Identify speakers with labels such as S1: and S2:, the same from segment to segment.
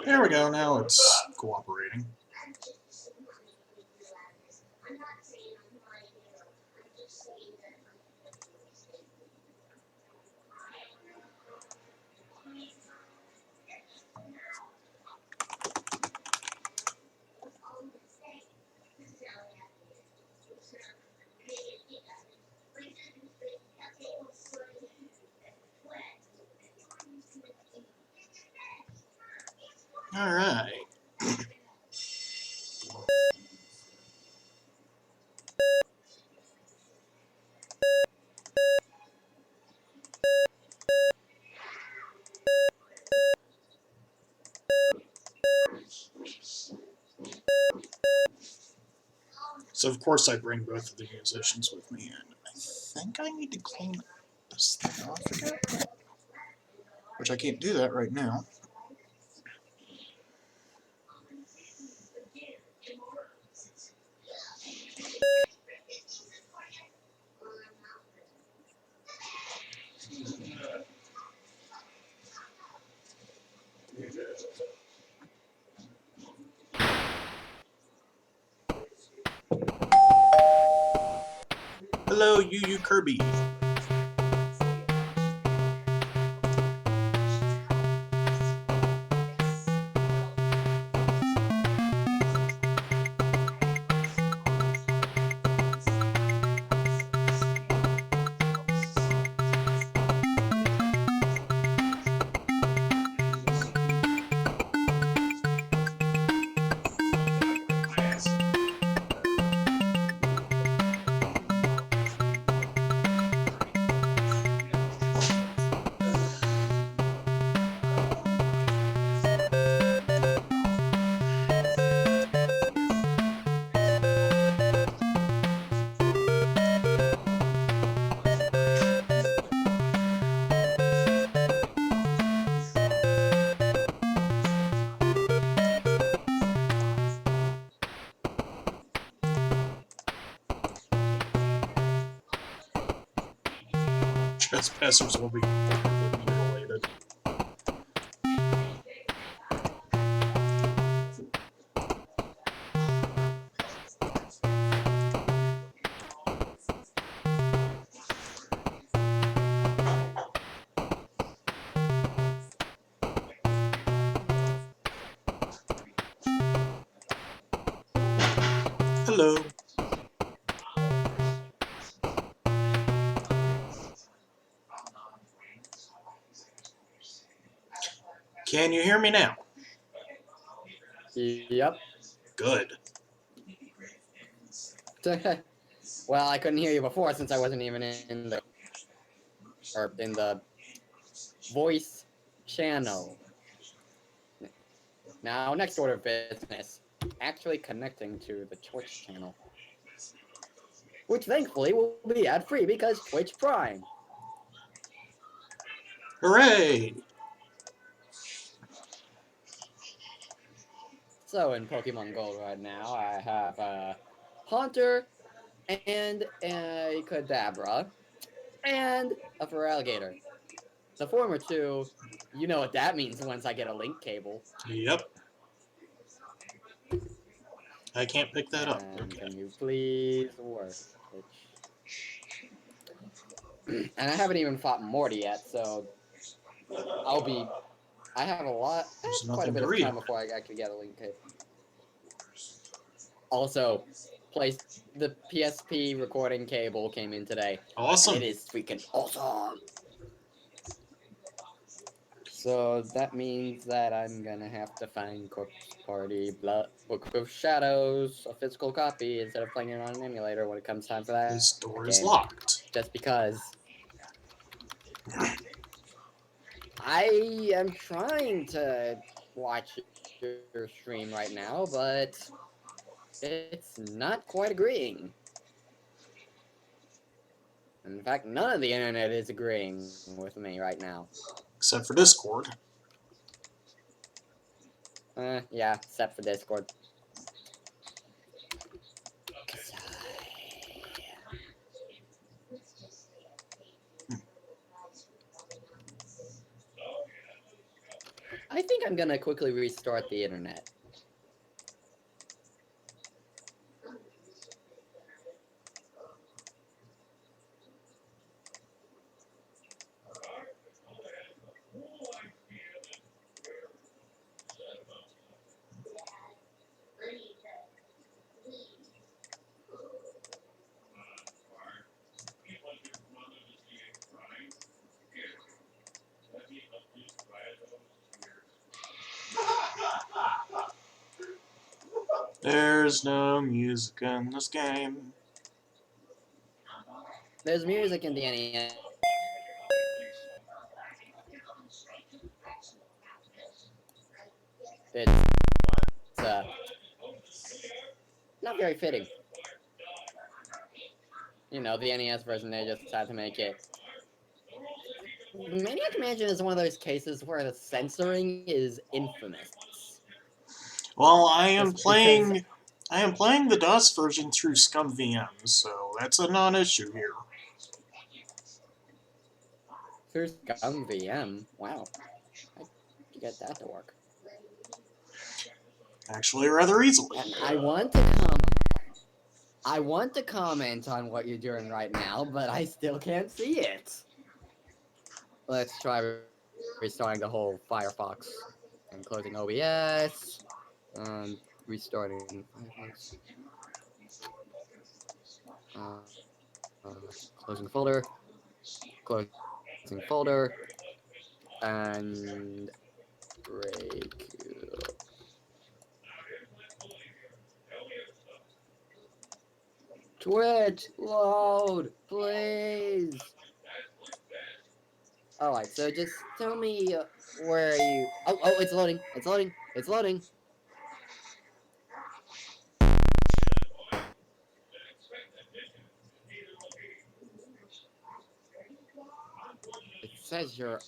S1: There we go, now it's cooperating. Alright. So of course I bring both of the musicians with me, and I think I need to clean this thing off again, which I can't do that right now. Hello, Yu Kirby. Trespassers will be mutilated. Hello. Can you hear me now?
S2: Yep.
S1: Good.
S2: Well, I couldn't hear you before since I wasn't even in the voice channel. Now, next order of business, actually connecting to the Twitch channel, which thankfully will be ad-free because Twitch Prime.
S1: Hooray!
S2: So in Pokemon Gold right now, I have a Haunter and a Kadabra and a Feraligatr. The former two, you know what that means once I get a link cable.
S1: Yep. I can't pick that up.
S2: And
S1: Okay.
S2: can you please work? And I haven't even fought Morty yet, so I have a lot,
S1: There's
S2: quite a
S1: nothing
S2: bit
S1: to
S2: of
S1: read.
S2: time before I actually get a link cable. Also, the PSP recording cable came in today.
S1: Awesome.
S2: And it is freaking awesome. So that means that I'm gonna have to find Corpse Party Book of Shadows, a physical copy, instead of playing it on an emulator when it comes time for that.
S1: This door
S2: game.
S1: is locked.
S2: Just because I am trying to watch your stream right now, but it's not quite agreeing. In fact, none of the internet is agreeing with me right now.
S1: Except for Discord.
S2: Yeah, except for Discord. I think I'm gonna quickly restart the internet.
S1: There's no music in this game.
S2: There's music in the NES. It's not very fitting. You know, the NES version, they just had to make it. Maniac Mansion is one of those cases where the censoring is infamous.
S1: Well, I am
S2: Just because
S1: playing the DOS version through ScumVM, so that's a non-issue here.
S2: through Scum VM, wow, I could get that to work.
S1: Actually, rather easily.
S2: And I want to comment on what you're doing right now, but I still can't see it. Let's try restarting the whole Firefox and closing OBS and restarting Firefox. Closing folder, closing folder, and break. Twitch, load, please. Alright, so just tell me where you. Oh, it's loading. It's loading. It's loading. It says you're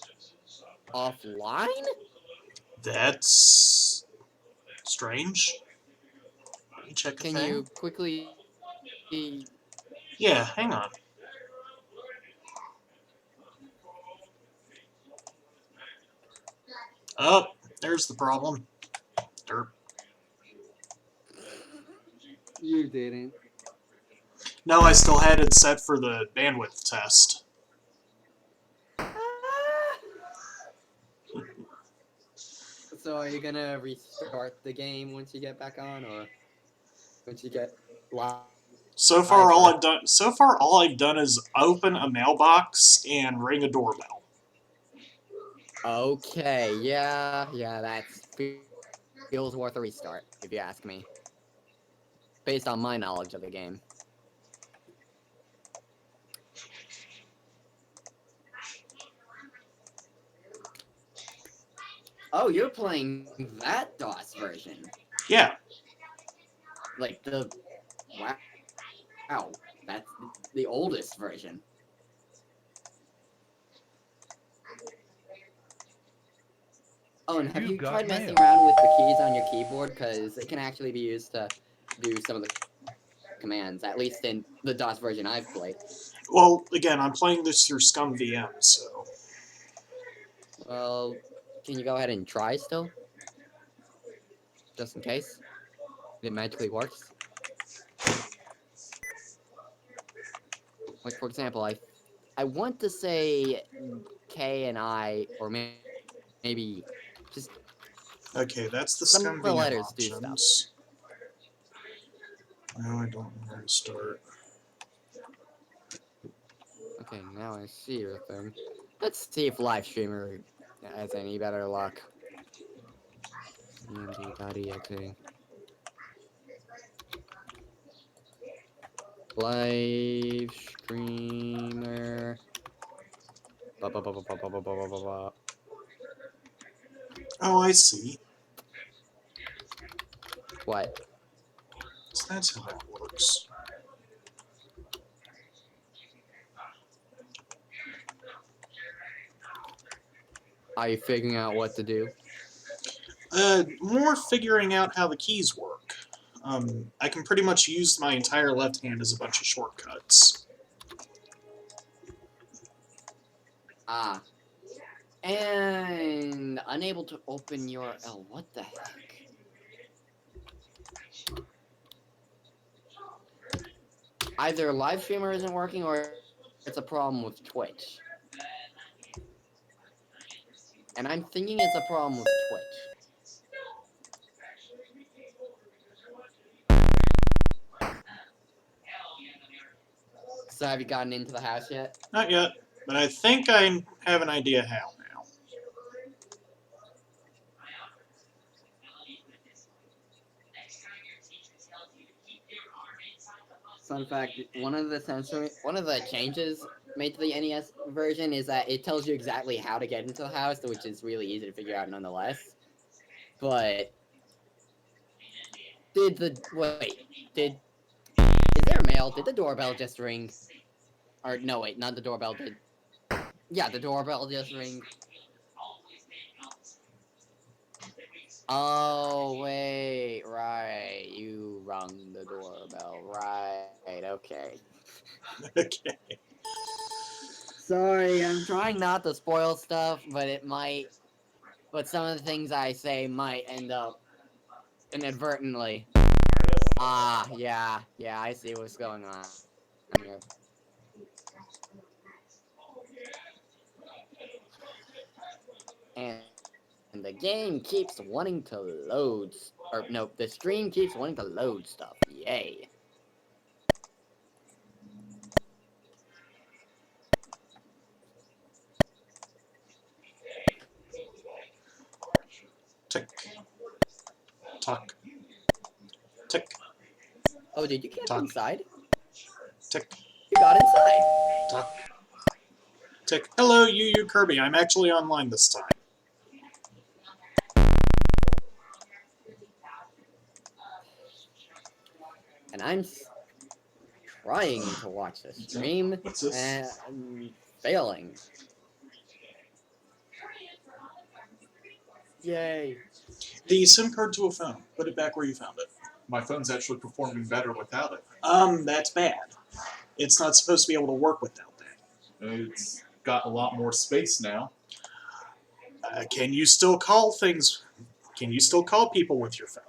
S2: offline?
S1: That's strange. Let me check a
S2: Can
S1: thing.
S2: you quickly.
S1: Yeah, hang on. Oh, there's the problem. Derp.
S2: You didn't.
S1: No, I still had it set for the bandwidth test.
S2: So are you gonna restart the game once you get back on, or once you get live?
S1: So far, all I've done is open a mailbox and ring a doorbell.
S2: Okay, yeah, that feels worth a restart, if you ask me. Based on my knowledge of the game. Oh, you're playing that DOS version.
S1: Yeah.
S2: Like the... Wow. That's the oldest version. Oh, and have you tried messing around with the keys on your keyboard? Because it can actually be used to do some of the commands, at least in the DOS version I've played.
S1: Well, again, I'm playing this through ScumVM, so...
S2: Well, can you go ahead and try still? Just in case it magically works. Like, for example, I want to say K and I, or maybe just
S1: Okay, that's the
S2: some of the
S1: ScumVM
S2: letters do stuff.
S1: options. Now I don't know where to start.
S2: Okay, now I see your thing. Let's see if live streamer has any better luck. cmd.exe. Live streamer.
S1: Oh, I see.
S2: What?
S1: So that's how that works.
S2: Are you figuring out what to do?
S1: More figuring out how the keys work. I can pretty much use my entire left hand as a bunch of shortcuts.
S2: Ah. And unable to open URL. What the heck? Either live streamer isn't working or it's a problem with Twitch. And I'm thinking it's a problem with Twitch. So have you gotten into the house yet?
S1: Not yet, but I think I have an idea how now.
S2: Fun fact: one of the changes made to the NES version is that it tells you exactly how to get into the house, which is really easy to figure out nonetheless. But did is there mail? Did the doorbell just ring? Or no, wait, not the doorbell. Yeah, the doorbell just ring. Oh wait, right. You rung the doorbell, right? Okay.
S1: Okay.
S2: Sorry, I'm trying not to spoil stuff, but it might. But some of the things I say might end up inadvertently. Ah, yeah, I see what's going on here. And the game keeps wanting to load, or no, the stream keeps wanting to load stuff. Yay.
S1: Tick. Tock. Tick.
S2: Oh, did you get
S1: Talk.
S2: inside?
S1: Tick.
S2: You got inside.
S1: Tock. Tick. Hello, you Kirby. I'm actually online this time.
S2: And I'm trying to watch the stream
S1: What's this?
S2: and failing. Yay.
S1: The SIM card to a phone. Put it back where you found it.
S3: My phone's actually performing better without it.
S1: That's bad. It's not supposed to be able to work without that.
S3: It's got a lot more space now.
S1: Can you still call things? Can you still call people with your phone?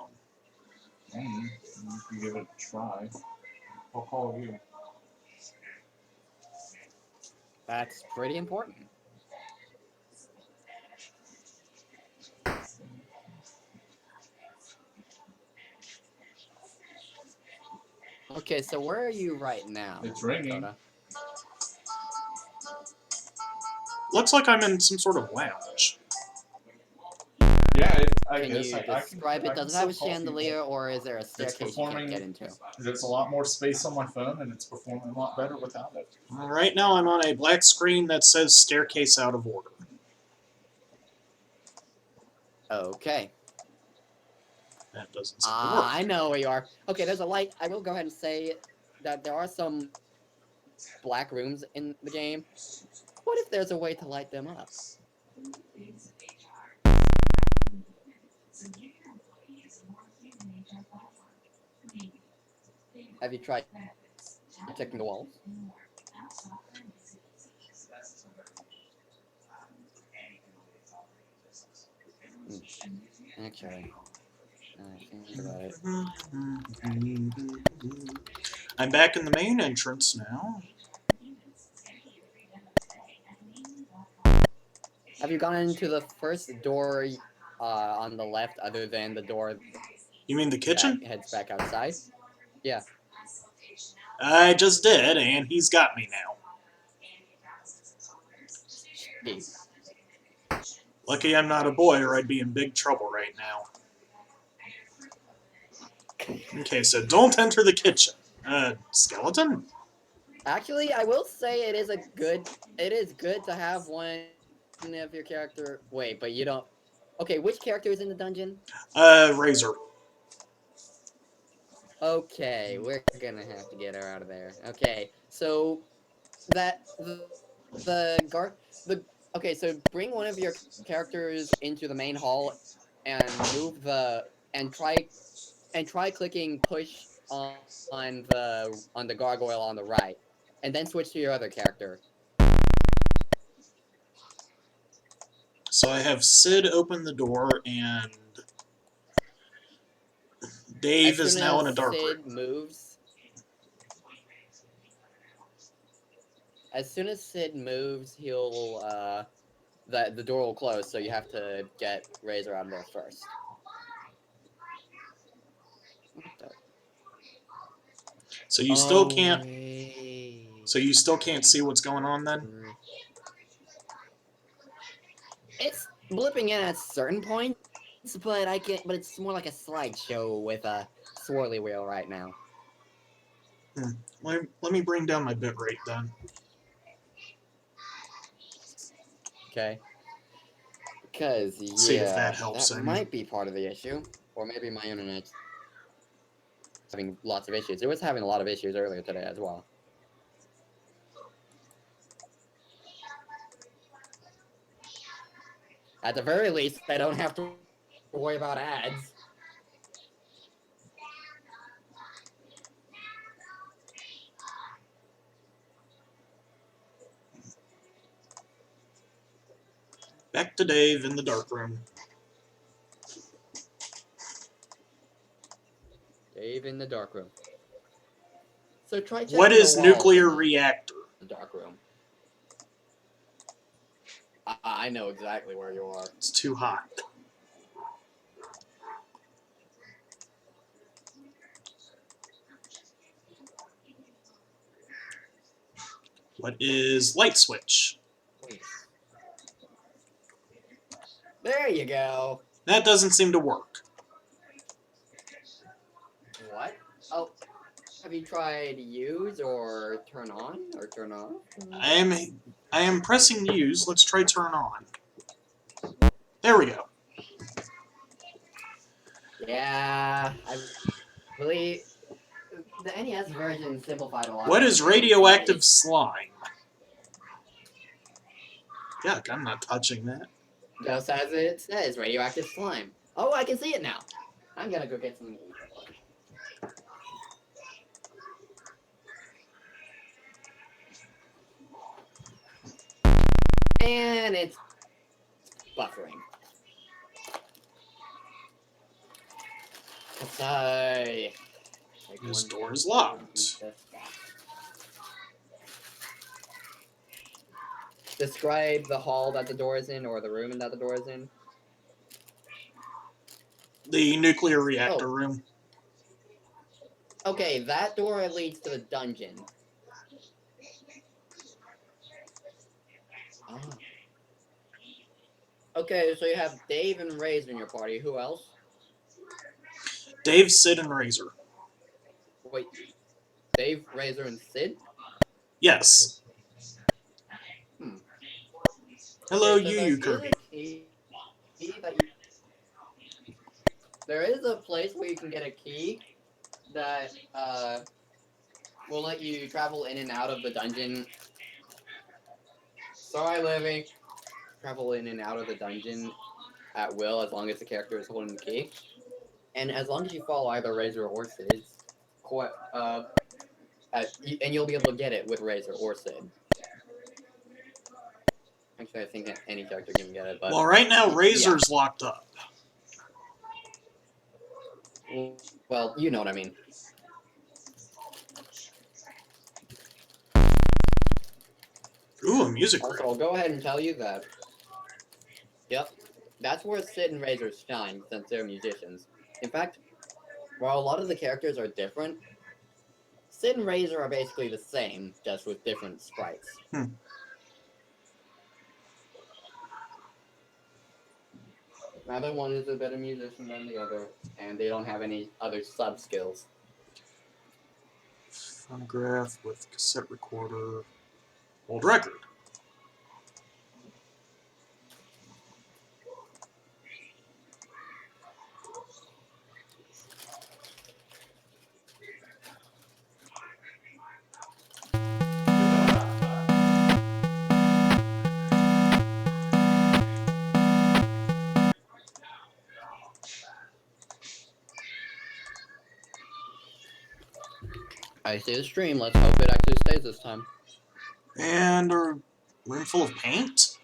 S3: You can give it a try. I'll call you.
S2: That's pretty important. Okay, so where are you right now?
S3: It's ringing.
S2: Dakota?
S1: Looks like I'm in some sort of lounge.
S3: Yeah, I
S2: Can
S3: guess
S2: you
S3: I
S2: describe it? Does it have a chandelier or is there a staircase you can't get into?
S3: There's a lot more space on my phone, and it's performing a lot better without it.
S1: Right now I'm on a black screen that says staircase out of order.
S2: Okay.
S1: That doesn't seem to work.
S2: I know where you are. Okay, there's a light. I will go ahead and say that there are some black rooms in the game. What if there's a way to light them up? Have you tried checking the walls? Actually, think about it.
S1: I'm back in the main entrance now.
S2: Have you gone into the first door on the left, other than the door
S1: You mean the kitchen?
S2: that heads back outside? Yeah.
S1: I just did, and he's got me now.
S2: Jeez.
S1: Lucky I'm not a boy, or I'd be in big trouble right now. Okay, so don't enter the kitchen. Skeleton?
S2: Actually, I will say it is good to have one of your character. Wait, but you don't. Okay, which character is in the dungeon?
S1: Razor.
S2: Okay, we're gonna have to get her out of there. Okay, so that okay, so bring one of your characters into the main hall and move and try clicking push on the gargoyle on the right, and then switch to your other character.
S1: So I have Sid open the door, and Dave
S2: As
S1: is
S2: soon
S1: now
S2: as
S1: in a dark
S2: Sid
S1: room.
S2: moves, as soon as Sid moves, he'll the door will close. So you have to get Razor out of there first. What the?
S1: So you still
S2: Oh,
S1: can't.
S2: wait.
S1: So you still can't see what's going on then.
S2: It's blipping in at certain points, but I can. But it's more like a slideshow with a swirly wheel right now.
S1: Let me bring down my bitrate then.
S2: Okay. Because
S1: See if that
S2: yeah,
S1: helps
S2: that
S1: any.
S2: might be part of the issue, or maybe my internet's having lots of issues. It was having a lot of issues earlier today as well. At the very least, I don't have to worry about ads.
S1: Back to Dave in the dark room.
S2: Dave in the dark room. So try checking
S1: What is
S2: the walls in
S1: nuclear reactor?
S2: the dark room. I know exactly where you are.
S1: It's too hot. What is light switch?
S2: Please. There you go.
S1: That doesn't seem to work.
S2: What? Oh, have you tried use or turn on or turn off?
S1: I am pressing use. Let's try turn on. There we go.
S2: Yeah, I believe the NES version simplified a lot.
S1: What
S2: of
S1: is
S2: things.
S1: radioactive slime? Yuck, I'm not touching that.
S2: Just as it says, radioactive slime. Oh, I can see it now. I'm gonna go get some. And it's buffering. Sigh.
S1: This door is locked.
S2: Describe the hall that the door is in, or the room that the door is in.
S1: The nuclear reactor room.
S2: Okay, that door leads to the dungeon. Ah. Okay, so you have Dave and Razor in your party. Who else?
S1: Dave, Sid, and Razor.
S2: Wait, Dave, Razor, and Sid?
S1: Yes.
S2: Hmm.
S1: Hello,
S2: Okay, so
S1: you Kirby.
S2: There is a place where you can get a key that will let you travel in and out of the dungeon. Sorry, Livy. Travel in and out of the dungeon at will as long as the character is holding the key. And as long as you follow either Razor or Sid's, and you'll be able to get it with Razor or Sid. Actually, I think any character can get it, but...
S1: Well, right now, Razor's locked up.
S2: Well, you know what I mean.
S1: Ooh, a music
S2: Also,
S1: room.
S2: I'll go ahead and tell you that... Yep. That's where Sid and Razor shine, since they're musicians. In fact, while a lot of the characters are different, Sid and Razor are basically the same, just with different sprites. Neither one is a better musician than the other, and they don't have any other sub-skills.
S1: Phonograph with cassette recorder. Old record.
S2: I see the stream, let's hope it actually stays this time.
S1: And a room full of paint?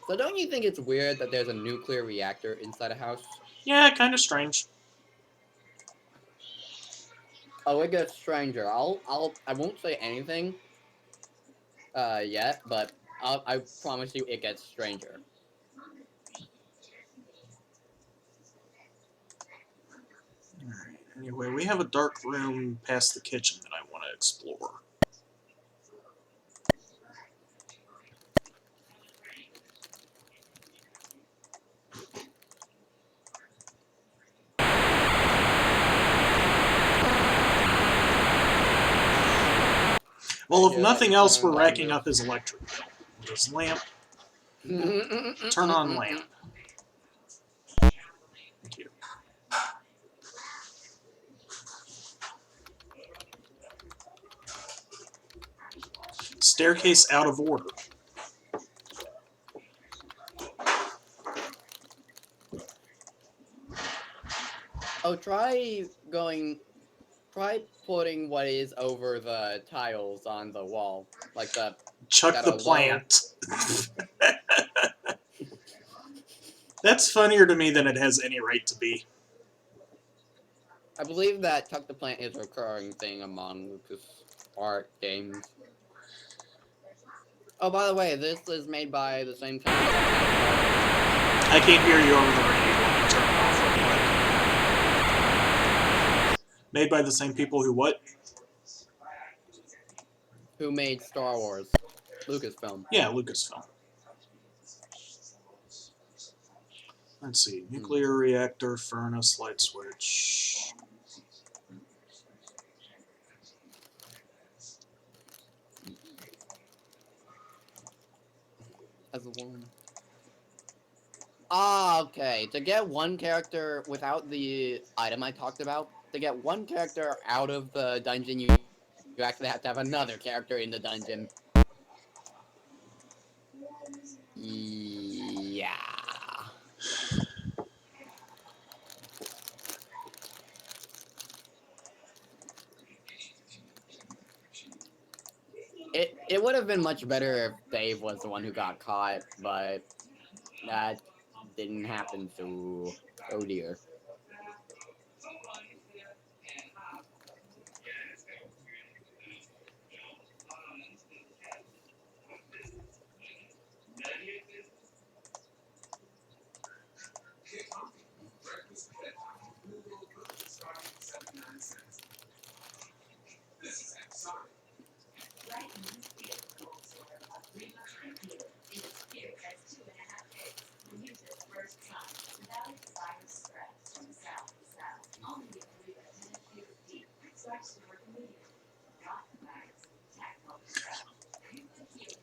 S2: So don't you think it's weird that there's a nuclear reactor inside a house?
S1: Yeah, kind of strange.
S2: Oh, it gets stranger. I won't say anything yet, but I promise you it gets stranger.
S1: Alright, anyway, we have a dark room past the kitchen that I want to explore. Well, if
S2: hear that
S1: nothing
S2: you
S1: else, we're
S2: turned on
S1: racking
S2: your-
S1: up his electric bill. His lamp. Turn on lamp. Thank you. Staircase out of order.
S2: Oh, try putting what is over the tiles on the wall, like
S1: Chuck
S2: that
S1: the
S2: are low.
S1: plant. That's funnier to me than it has any right to be.
S2: I believe that Tuck the Plant is a recurring thing among Lucas Art games. Oh, by the way, this is made by the same company.
S1: I can't hear you over the radio. Let me turn it off real quick. Made by the same people who what?
S2: Who made Star Wars? Lucasfilm.
S1: Yeah, Lucasfilm. Let's see. Nuclear reactor, furnace, light switch.
S2: As a woman. Ah, okay. To get one character without the item I talked about, to get one character out of the dungeon, you actually have to have another character in the dungeon. Yeah. It would have been much better if Dave was the one who got caught, but that didn't happen, so oh dear.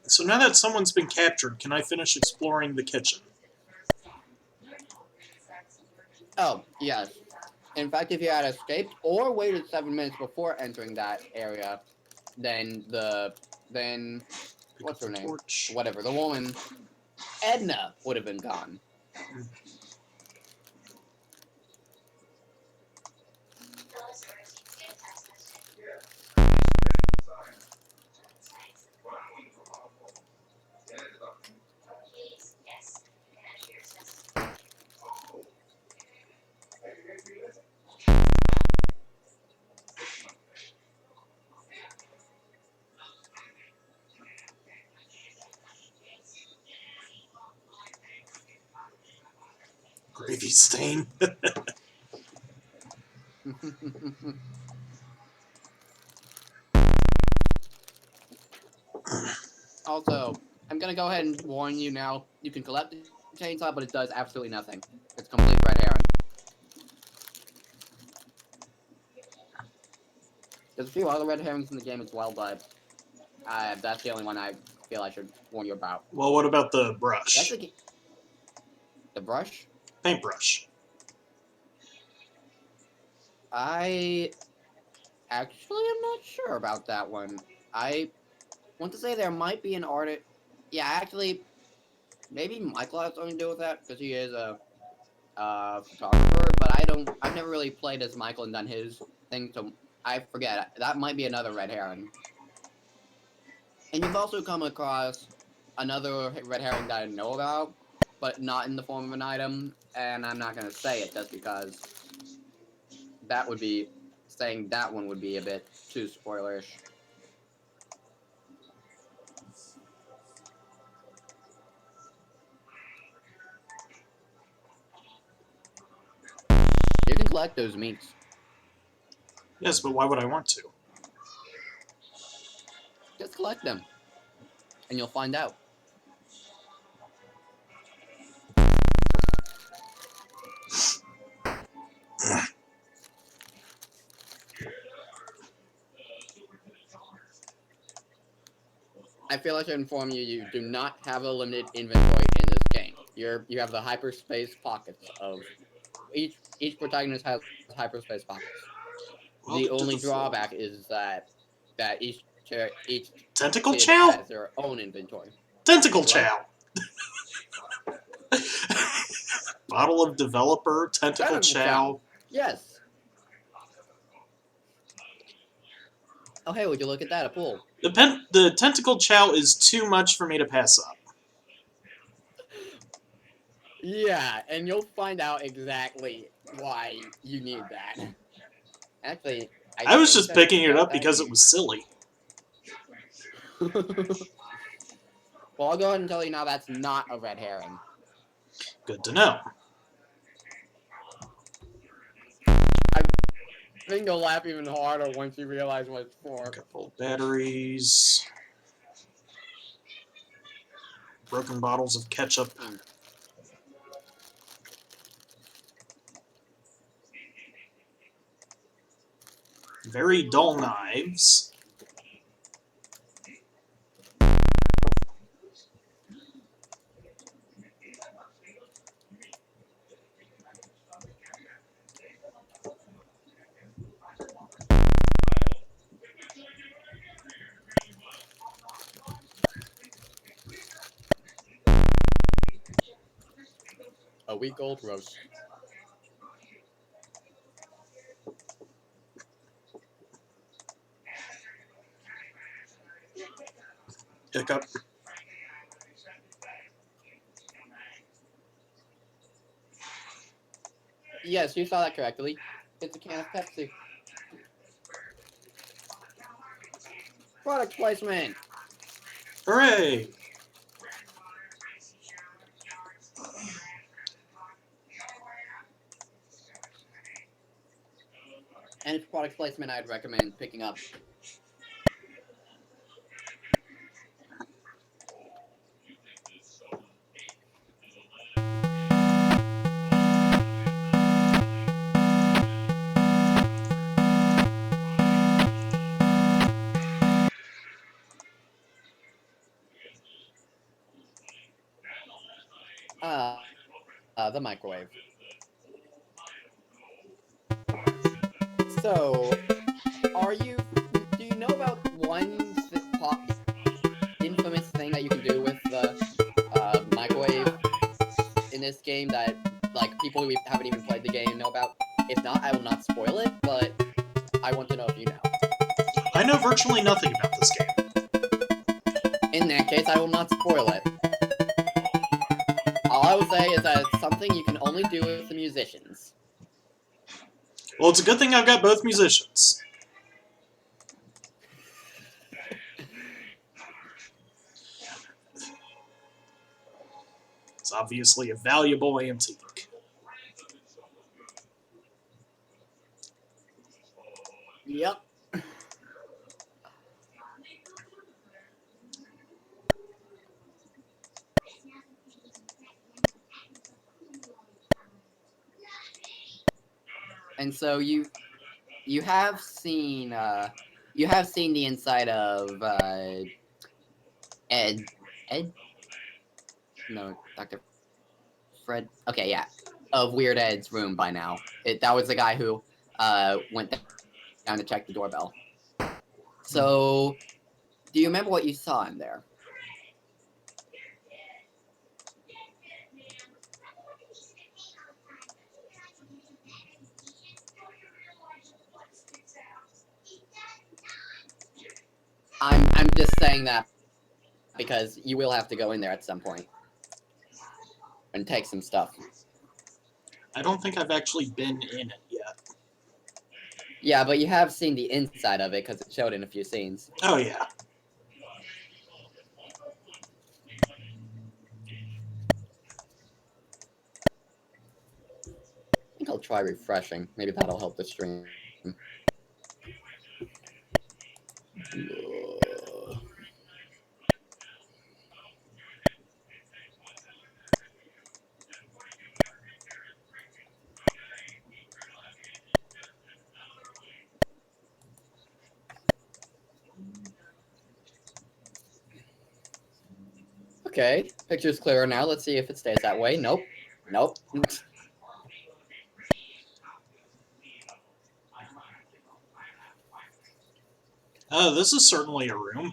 S1: So now that someone's been captured, can I finish exploring the kitchen?
S2: Oh, yes. In fact, if you had escaped or waited 7 minutes before entering that area, then
S1: Pick
S2: what's
S1: up
S2: her
S1: the
S2: name?
S1: torch.
S2: Whatever, the woman, Edna, would have been gone.
S1: Gravy stain.
S2: Also, I'm gonna go ahead and warn you now. You can collect the chainsaw, but it does absolutely nothing. It's complete red herring. There's a few other red herrings in the game as well, but that's the only one I feel I should warn you about.
S1: Well, what about the brush?
S2: Actually, the brush?
S1: Paintbrush.
S2: I actually am not sure about that one. I want to say there might be an artist. Yeah, actually, maybe Michael has something to do with that because he is a photographer. But I've never really played as Michael and done his thing, so I forget. That might be another red herring. And you've also come across another red herring that I know about, but not in the form of an item, and I'm not gonna say it just because that would be saying that one would be a bit too spoilerish. You can collect those meats.
S1: Yes, but why would I want to?
S2: Just collect them, and you'll find out. I feel like I should inform you, you do not have a limited inventory in this game. You have the hyperspace pockets of each protagonist has hyperspace pockets.
S1: Welcome
S2: The
S1: to
S2: only
S1: the floor.
S2: drawback is that each
S1: Tentacle
S2: kid
S1: Chow?
S2: has their own inventory.
S1: Tentacle
S2: Wait, what?
S1: Chow! Bottle of Developer, Tentacle Chow.
S2: Yes. Oh hey, would you look at that? A pool.
S1: The Tentacle Chow is too much for me to pass up.
S2: Yeah, and you'll find out exactly why you need that. Actually,
S1: I was
S2: think
S1: just
S2: I
S1: picking it
S2: got
S1: up
S2: that
S1: because it
S2: here.
S1: was silly.
S2: Well, I'll go ahead and tell you now that's not a red herring.
S1: Good to know.
S2: I think you'll laugh even harder once you realize what it's for.
S1: A couple of batteries. Broken bottles of ketchup. Very dull knives.
S2: A week-old roast.
S1: Hiccup.
S2: Yes, you saw that correctly. It's a can of Pepsi. Product placement.
S1: Hooray!
S2: And it's product placement I'd recommend picking up. The microwave. So, do you know about one infamous thing that you can do with the microwave in this game that, like, people who haven't even played the game know about? If not, I will not spoil it, but I want to know if you know.
S1: I know virtually nothing about this game.
S2: In that case, I will not spoil it. All I will say is that it's something you can only do with the musicians.
S1: Well, it's a good thing I've got both musicians. It's obviously a valuable antique.
S2: Yep. And so you have seen the inside of Ed no, Dr. Fred. Okay, yeah, of Weird Ed's room by now. That was the guy who went down to check the doorbell. So, do you remember what you saw in there? I'm just saying that because you will have to go in there at some point and take some stuff.
S1: I don't think I've actually been in it yet.
S2: Yeah, but you have seen the inside of it because it showed in a few scenes.
S1: Oh, yeah.
S2: I think I'll try refreshing. Maybe that'll help the stream. Okay, picture's clearer now. Let's see if it stays that way. Nope. Nope.
S1: Oh, this is certainly a room.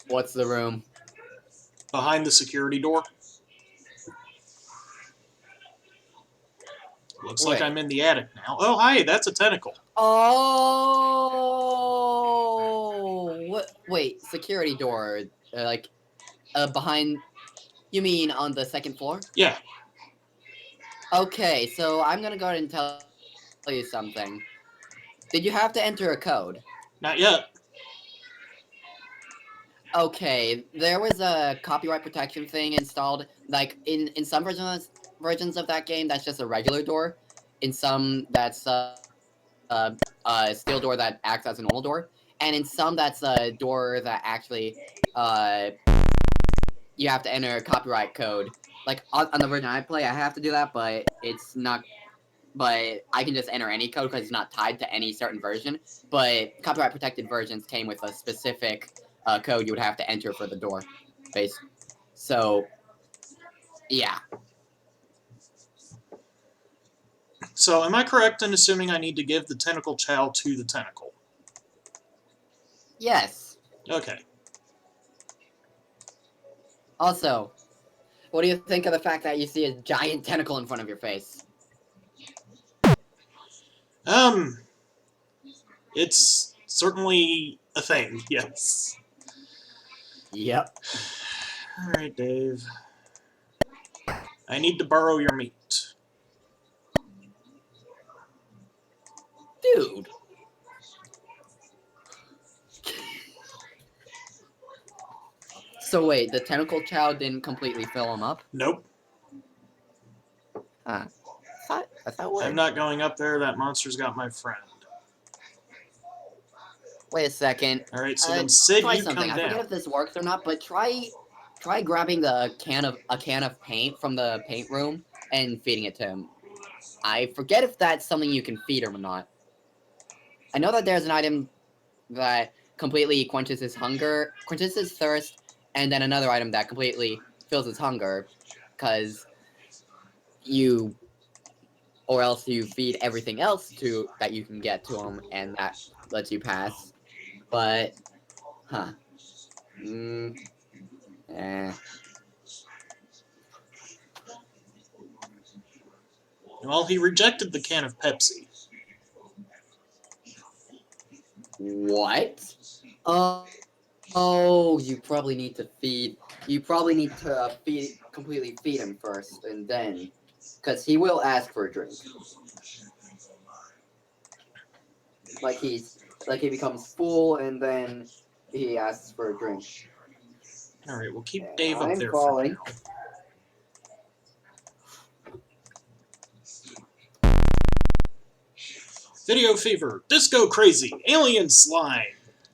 S2: What's the room?
S1: Behind the security door. Looks like
S2: Wait.
S1: I'm in the attic now. Oh, hi, that's a tentacle.
S2: Oh, what? Wait, security door, behind. You mean on the second floor?
S1: Yeah.
S2: Okay, so I'm gonna go ahead and tell you something. Did you have to enter a code?
S1: Not yet.
S2: Okay, there was a copyright protection thing installed. Like in some versions of that game, that's just a regular door. In some, that's a steel door that acts as a normal door, and in some, that's a door that actually you have to enter a copyright code. Like on the version I play, I have to do that, but it's not. But I can just enter any code because it's not tied to any certain version. But copyright protected versions came with a specific code you would have to enter for the door base. So, yeah.
S1: So, am I correct in assuming I need to give the tentacle chow to the tentacle?
S2: Yes.
S1: Okay.
S2: Also, what do you think of the fact that you see a giant tentacle in front of your face?
S1: It's certainly a thing, yes.
S2: Yep.
S1: Alright, Dave. I need to borrow your meat.
S2: Dude. So wait, the tentacle chow didn't completely fill him up?
S1: Nope.
S2: Huh. I thought what?
S1: I'm not going up there. That monster's got my friend.
S2: Wait a second.
S1: Alright, so then Sid,
S2: Try
S1: you
S2: something.
S1: come
S2: I forget
S1: down.
S2: if this works or not, but try grabbing a can of paint from the paint room and feeding it to him. I forget if that's something you can feed him or not. I know that there's an item that completely quenches his hunger, quenches his thirst, and then another item that completely fills his hunger, because or else you feed everything else that you can get to him, and that lets you pass. But, huh.
S1: Well, he rejected the can of Pepsi.
S2: What? Oh, you probably need to completely feed him first, and then, because he will ask for a drink. Like he becomes full, and then he asks for a drink.
S1: Alright, we'll keep
S2: And
S1: Dave up
S2: I'm
S1: there
S2: falling.
S1: for now. Video Fever, Disco Crazy, Alien Slime,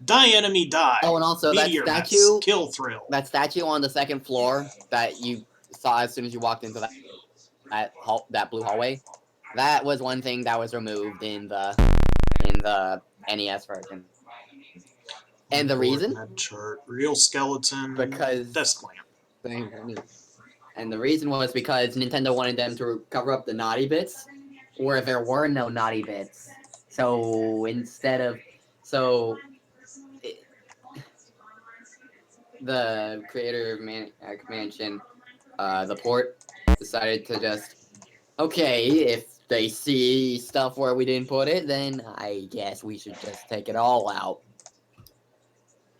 S1: Die Enemy Die,
S2: Oh, and also
S1: Meteor
S2: that
S1: Mess,
S2: statue,
S1: Kill Thrill.
S2: that statue on the second floor that you saw as soon as you walked into that blue hallway, that was one thing that was removed in the NES version. And the reason?
S1: That chart, real skeleton,
S2: Because
S1: desk lamp.
S2: And the reason was because Nintendo wanted them to cover up the naughty bits, where there were no naughty bits. So the creator of Maniac Mansion, the port, decided to just, okay, if they see stuff where we didn't put it, then I guess we should just take it all out.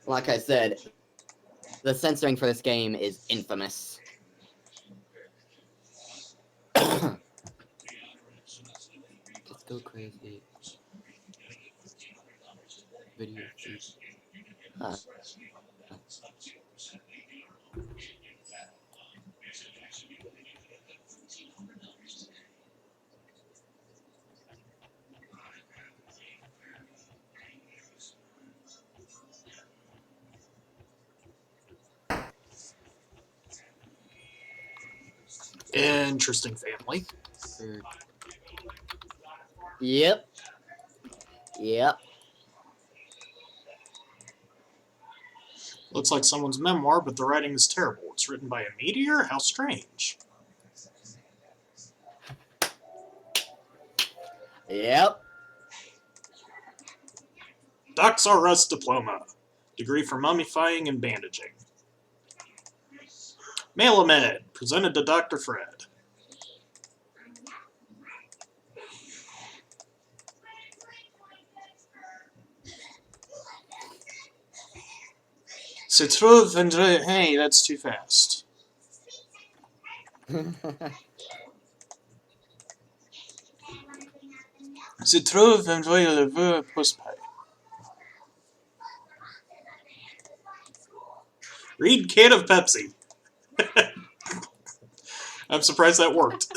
S2: Like I said, the censoring for this game is infamous. Let's go crazy. Video feed. Huh.
S1: Interesting family.
S2: Yep. Yep.
S1: Looks like someone's memoir, but the writing is terrible. It's written by a meteor? How strange.
S2: Yep.
S1: Doc's RS diploma. Degree for mummifying and bandaging. Malamed, presented to Dr. Fred. Se trouve Andre. Hey, that's too fast. Se trouve Andre le vœu postpay. Read can of Pepsi. I'm surprised that worked.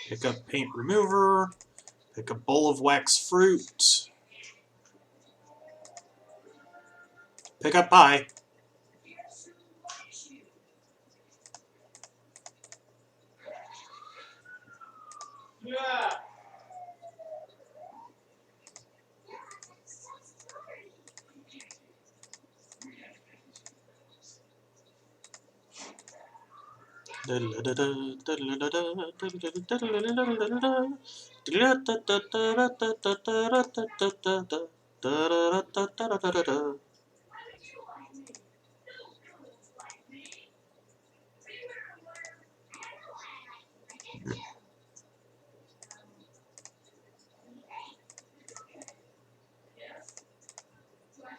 S1: Pick up paint remover. Pick a bowl of wax fruit. Pick up pie.
S3: Yeah.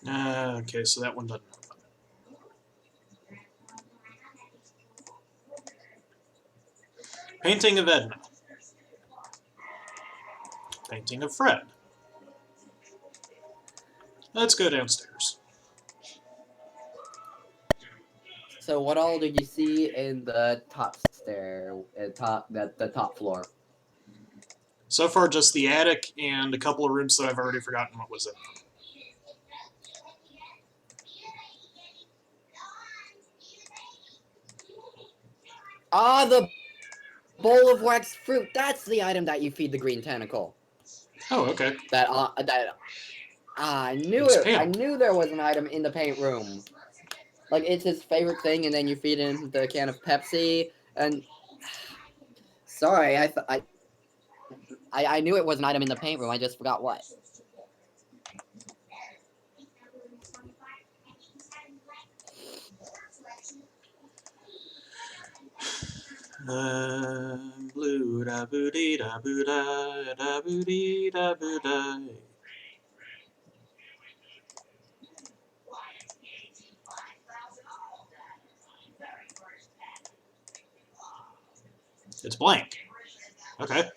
S1: Okay, so that one doesn't open. Painting of Edna. Painting of Fred. Let's go downstairs.
S2: So what all did you see in the top stair, the top floor?
S1: So far, just the attic and a couple of rooms that I've already forgotten what was in.
S2: Ah, the bowl of wax fruit. That's the item that you feed the green tentacle.
S1: Oh, okay.
S2: I knew
S1: It's
S2: it. I
S1: paneled.
S2: knew there was an item in the paint room. Like, it's his favorite thing, and then you feed him the can of Pepsi, and... Sorry, I knew it was an item in the paint room, I just forgot what.
S1: Blue da boo dee da boo da boo dee da boo da. It's blank. Okay.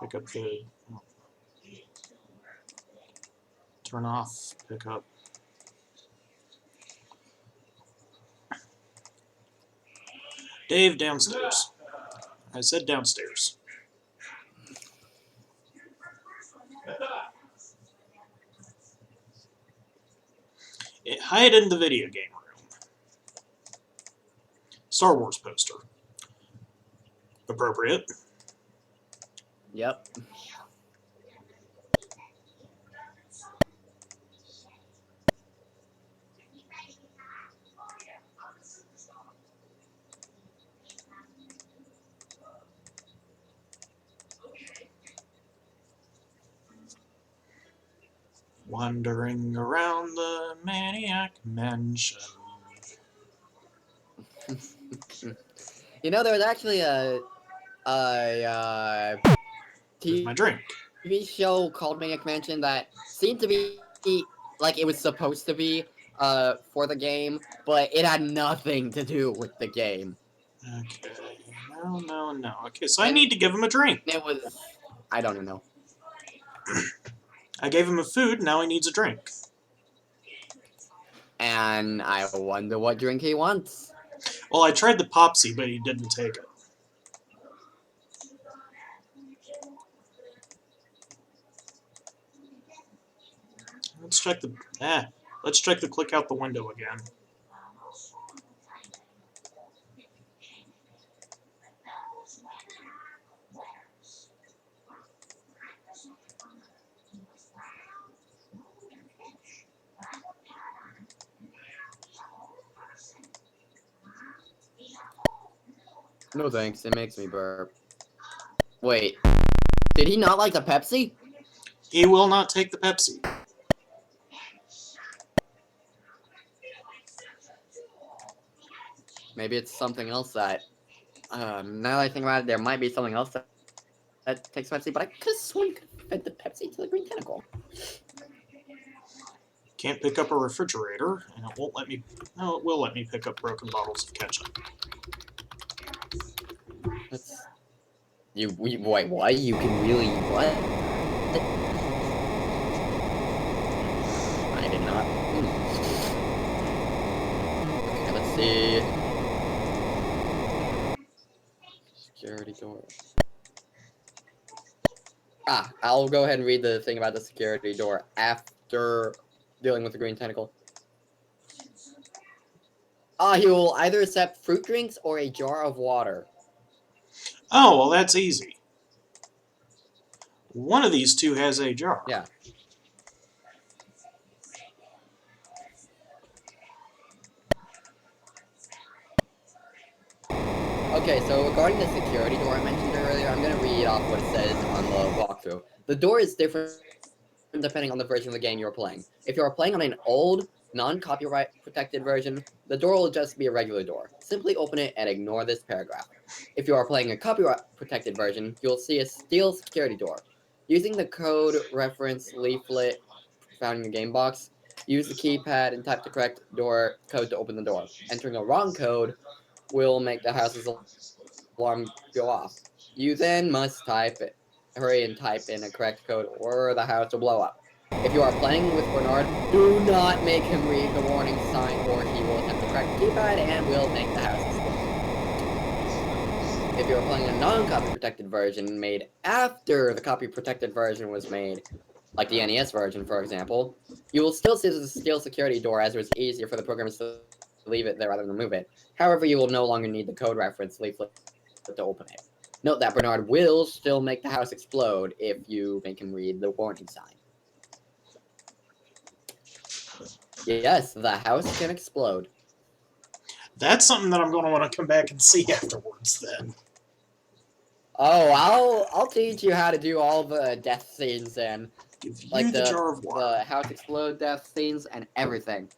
S1: Pick up the. Oh. Turn off. Pick up. Dave, downstairs. I said downstairs. Hide in the video game room. Star Wars poster. Appropriate.
S2: Yep.
S1: Wandering around the Maniac Mansion.
S2: You know, there was actually a
S1: Here's my drink.
S2: TV show called Maniac Mansion that seemed to be like it was supposed to be for the game, but it had nothing to do with the game.
S1: Okay. No. Okay, so I
S2: And
S1: need to give him a drink.
S2: it was, I don't know.
S1: I gave him a food, now he needs a drink.
S2: And I wonder what drink he wants.
S1: Well, I tried the Popsy, but he didn't take it. Let's check the click out the window again.
S2: No thanks, it makes me burp. Wait, did he not like the Pepsi?
S1: He will not take the Pepsi.
S2: Maybe it's something else that, now that I think about it, there might be something else that takes Pepsi, but I could have sworn you could fed the Pepsi to the green tentacle.
S1: Can't pick up a refrigerator, and it won't let me... No, it will let me pick up broken bottles of ketchup.
S2: That's... wait, what? You can really... What? I did not... Okay, let's see... Security door... I'll go ahead and read the thing about the security door after dealing with the green tentacle. He will either accept fruit drinks or a jar of water.
S1: Oh, well, that's easy. One of these two has a jar.
S2: Yeah. Okay, so regarding the security door I mentioned earlier, I'm going to read off what it says on the walkthrough. The door is different depending on the version of the game you're playing. If you're playing on an old, non-copyright protected version, the door will just be a regular door. Simply open it and ignore this paragraph. If you are playing a copyright protected version, you'll see a steel security door. Using the code reference leaflet found in your game box, use the keypad and type the correct door code to open the door. Entering a wrong code will make the house's alarm go off. You then must hurry and type in a correct code or the house will blow up. If you are playing with Bernard, do not make him read the warning sign or he will attempt to crack the keypad and will make the house explode. If you are playing a non-copy protected version made after the copy protected version was made, like the NES version for example, you will still see the steel security door as it was easier for the programmers to leave it there rather than remove it. However, you will no longer need the code reference leaflet to open it. Note that Bernard will still make the house explode if you make him read the warning sign. Yes, the house can explode.
S1: That's something that I'm going to want to come back and see afterwards, then.
S2: Oh, I'll teach you how to do all the death scenes and
S1: Give you
S2: like
S1: the jar of water.
S2: the house explode death scenes and everything.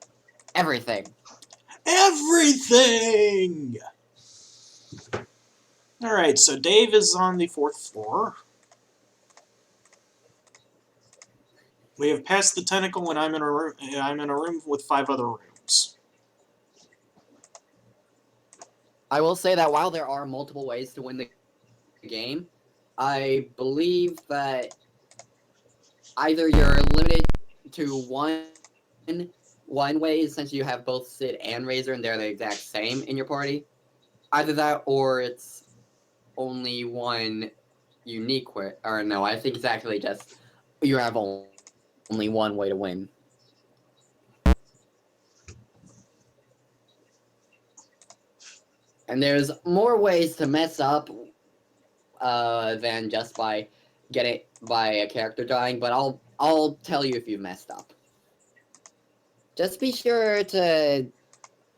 S2: Everything.
S1: Everything! Alright, so Dave is on the 4th floor. We have passed the tentacle and I'm in a room with 5 other rooms.
S2: I will say that while there are multiple ways to win the game, I believe that either you're limited to one way since you have both Sid and Razor and they're the exact same in your party. Either that or it's only one unique way. Or no, I think it's actually just you have only one way to win. And there's more ways to mess up than just by a character dying, but I'll tell you if you've messed up. Just be sure to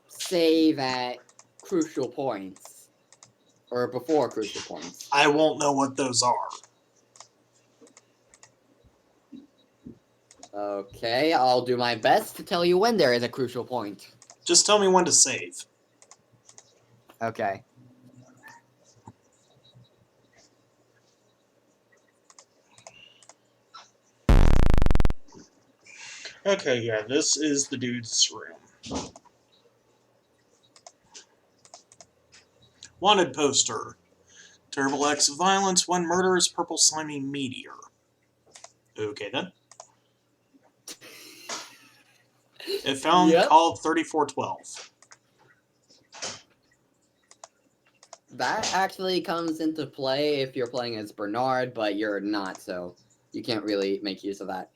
S2: save at crucial points. Or before crucial points.
S1: I won't know what those are.
S2: Okay, I'll do my best to tell you when there is a crucial point.
S1: Just tell me when to save.
S2: Okay.
S1: Okay, yeah, this is the dude's room. Wanted poster. Terrible acts of violence, one murderous purple slimy meteor. Okay then. It found
S2: Yep.
S1: called 3412.
S2: That actually comes into play if you're playing as Bernard, but you're not, so you can't really make use of that.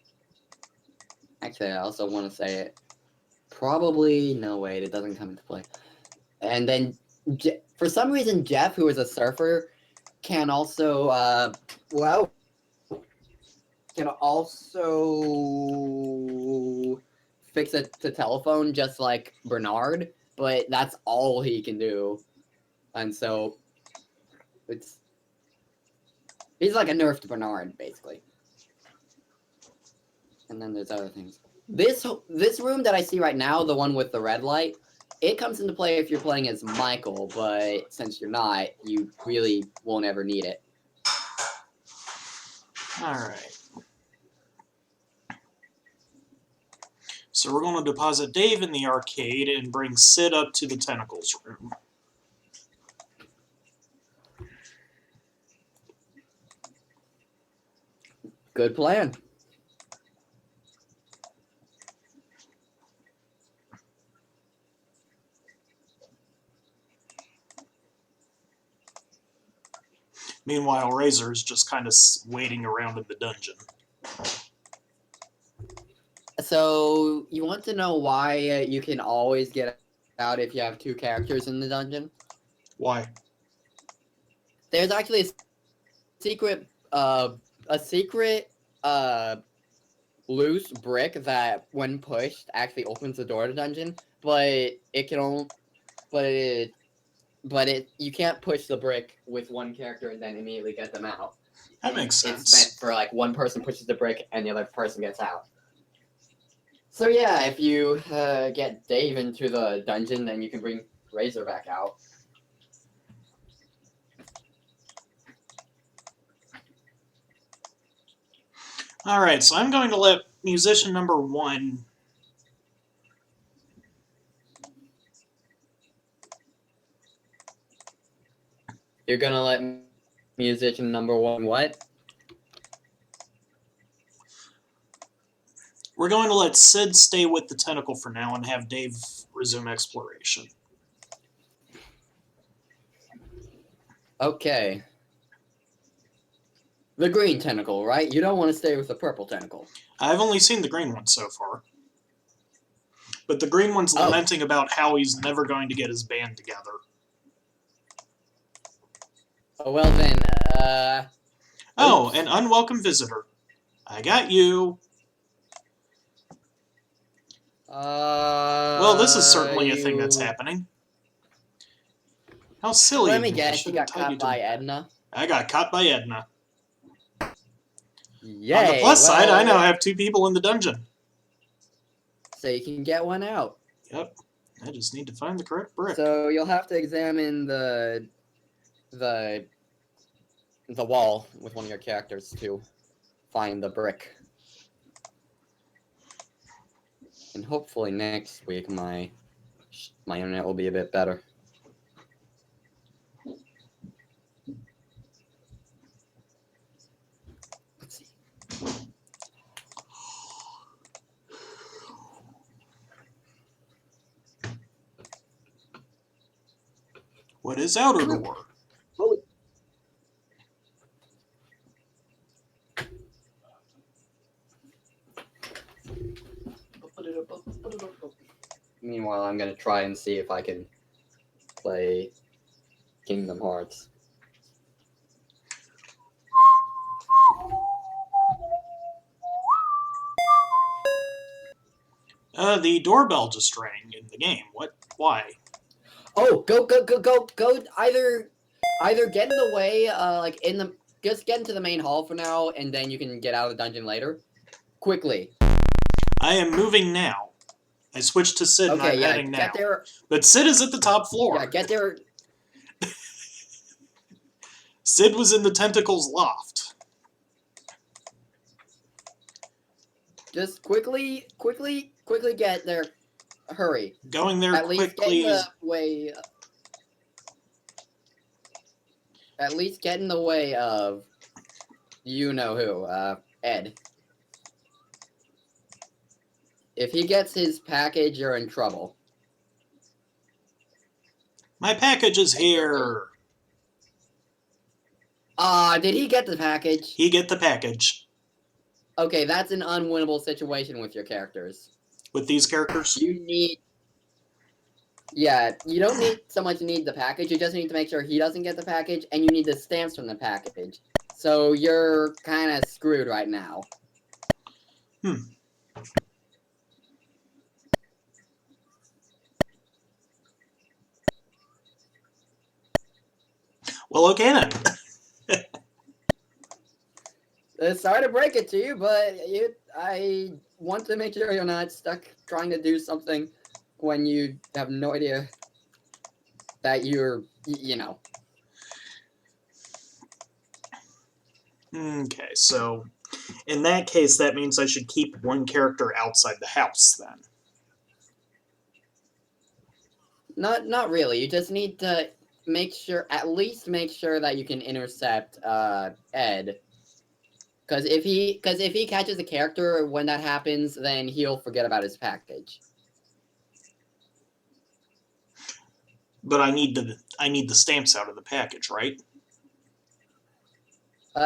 S2: Actually, I also want to say it. Probably, no, wait, it doesn't come into play. And then, for some reason, Jeff, who is a surfer, can also, can also fix the telephone just like Bernard, but that's all he can do. And so, he's like a nerfed Bernard, basically. And then there's other things. This room that I see right now, the one with the red light, it comes into play if you're playing as Michael, but since you're not, you really won't ever need it.
S1: Alright. So we're going to deposit Dave in the arcade and bring Sid up to the tentacles room.
S2: Good plan.
S1: Meanwhile, Razor is just kind of waiting around in the dungeon.
S2: So, you want to know why you can always get out if you have two characters in the dungeon?
S1: Why?
S2: There's actually a secret loose brick that, when pushed, actually opens the door to the dungeon, but it can only, you can't push the brick with one character and then immediately get them out.
S1: That makes sense.
S2: It's meant for like one person pushes the brick and the other person gets out. So yeah, if you get Dave into the dungeon, then you can bring Razor back out.
S1: Alright, so I'm going to let musician number 1...
S2: You're gonna let musician number 1 what?
S1: We're going to let Sid stay with the tentacle for now and have Dave resume exploration.
S2: Okay. The green tentacle, right? You don't want to stay with the purple tentacle.
S1: I've only seen the green one so far. But the green one's lamenting about how he's never going to get his band together.
S2: Oh, well then,
S1: Oh,
S2: oops.
S1: an unwelcome visitor. I got you. Well, this is certainly a thing that's happening. How silly
S2: Let
S1: of
S2: me
S1: me.
S2: guess, you got caught by Edna?
S1: I got caught by Edna.
S2: Yay!
S1: On the plus side, I now have 2 people in the dungeon.
S2: So you can get one out.
S1: Yep. I just need to find the correct brick.
S2: So you'll have to examine the wall with one of your characters to find the brick. And hopefully next week my internet will be a bit better. Let's see.
S1: What is outer door?
S2: Holy. Meanwhile, I'm gonna try and see if I can play Kingdom Hearts.
S1: The doorbell just rang in the game. What? Why?
S2: Oh, go! Either get in the way, just get into the main hall for now, and then you can get out of the dungeon later. Quickly.
S1: I am moving now. I switched to Sid and
S2: Okay,
S1: I'm
S2: yeah,
S1: heading now.
S2: get there.
S1: But Sid is at the top floor.
S2: Yeah, get there.
S1: Sid was in the tentacles loft.
S2: Just quickly get there. Hurry.
S1: Going there
S2: At least get in
S1: quickly
S2: the
S1: is...
S2: way. At least get in the way of you know who, Ed. If he gets his package, you're in trouble.
S1: My package is here.
S2: Did he get the package?
S1: He get the package.
S2: Okay, that's an unwinnable situation with your characters.
S1: With these characters?
S2: You need... Yeah, you don't need so much need the package, you just need to make sure he doesn't get the package, and you need the stamps from the package. So you're kind of screwed right now.
S1: Well, okay then.
S2: Sorry to break it to you, but I want to make sure you're not stuck trying to do something when you have no idea that you're, you know.
S1: Okay, so in that case, that means I should keep one character outside the house then.
S2: Not really. You just need to at least make sure that you can intercept Ed. Because if he catches a character when that happens, then he'll forget about his package.
S1: But I need the stamps out of the package, right?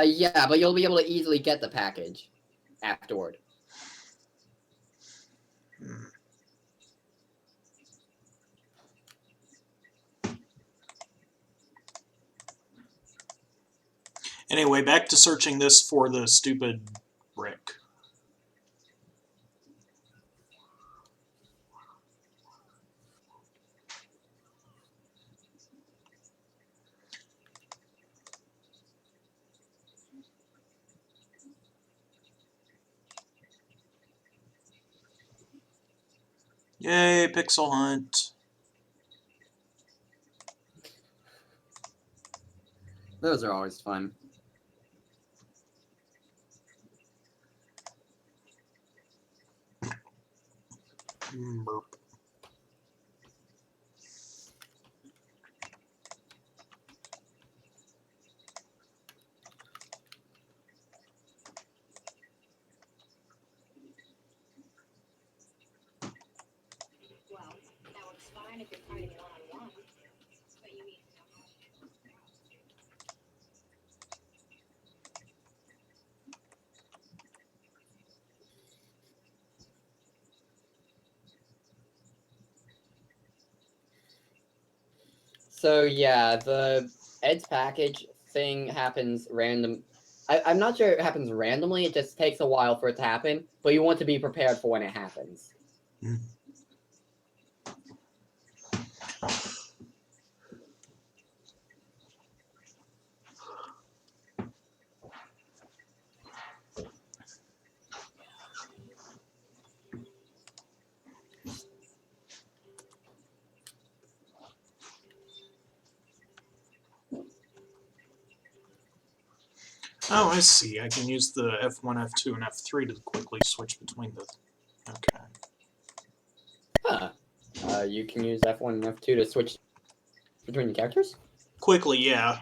S2: Yeah, but you'll be able to easily get the package afterward.
S1: Anyway, back to searching this for the stupid brick. Yay, Pixel Hunt.
S2: Those are always fun.
S1: Burp.
S2: So yeah, the Ed's package thing happens random. I'm not sure it happens randomly, it just takes a while for it to happen, but you want to be prepared for when it happens.
S1: Oh, I see. I can use the F1, F2, and F3 to quickly switch between the... Okay.
S2: Huh. You can use F1 and F2 to switch between the characters?
S1: Quickly, yeah.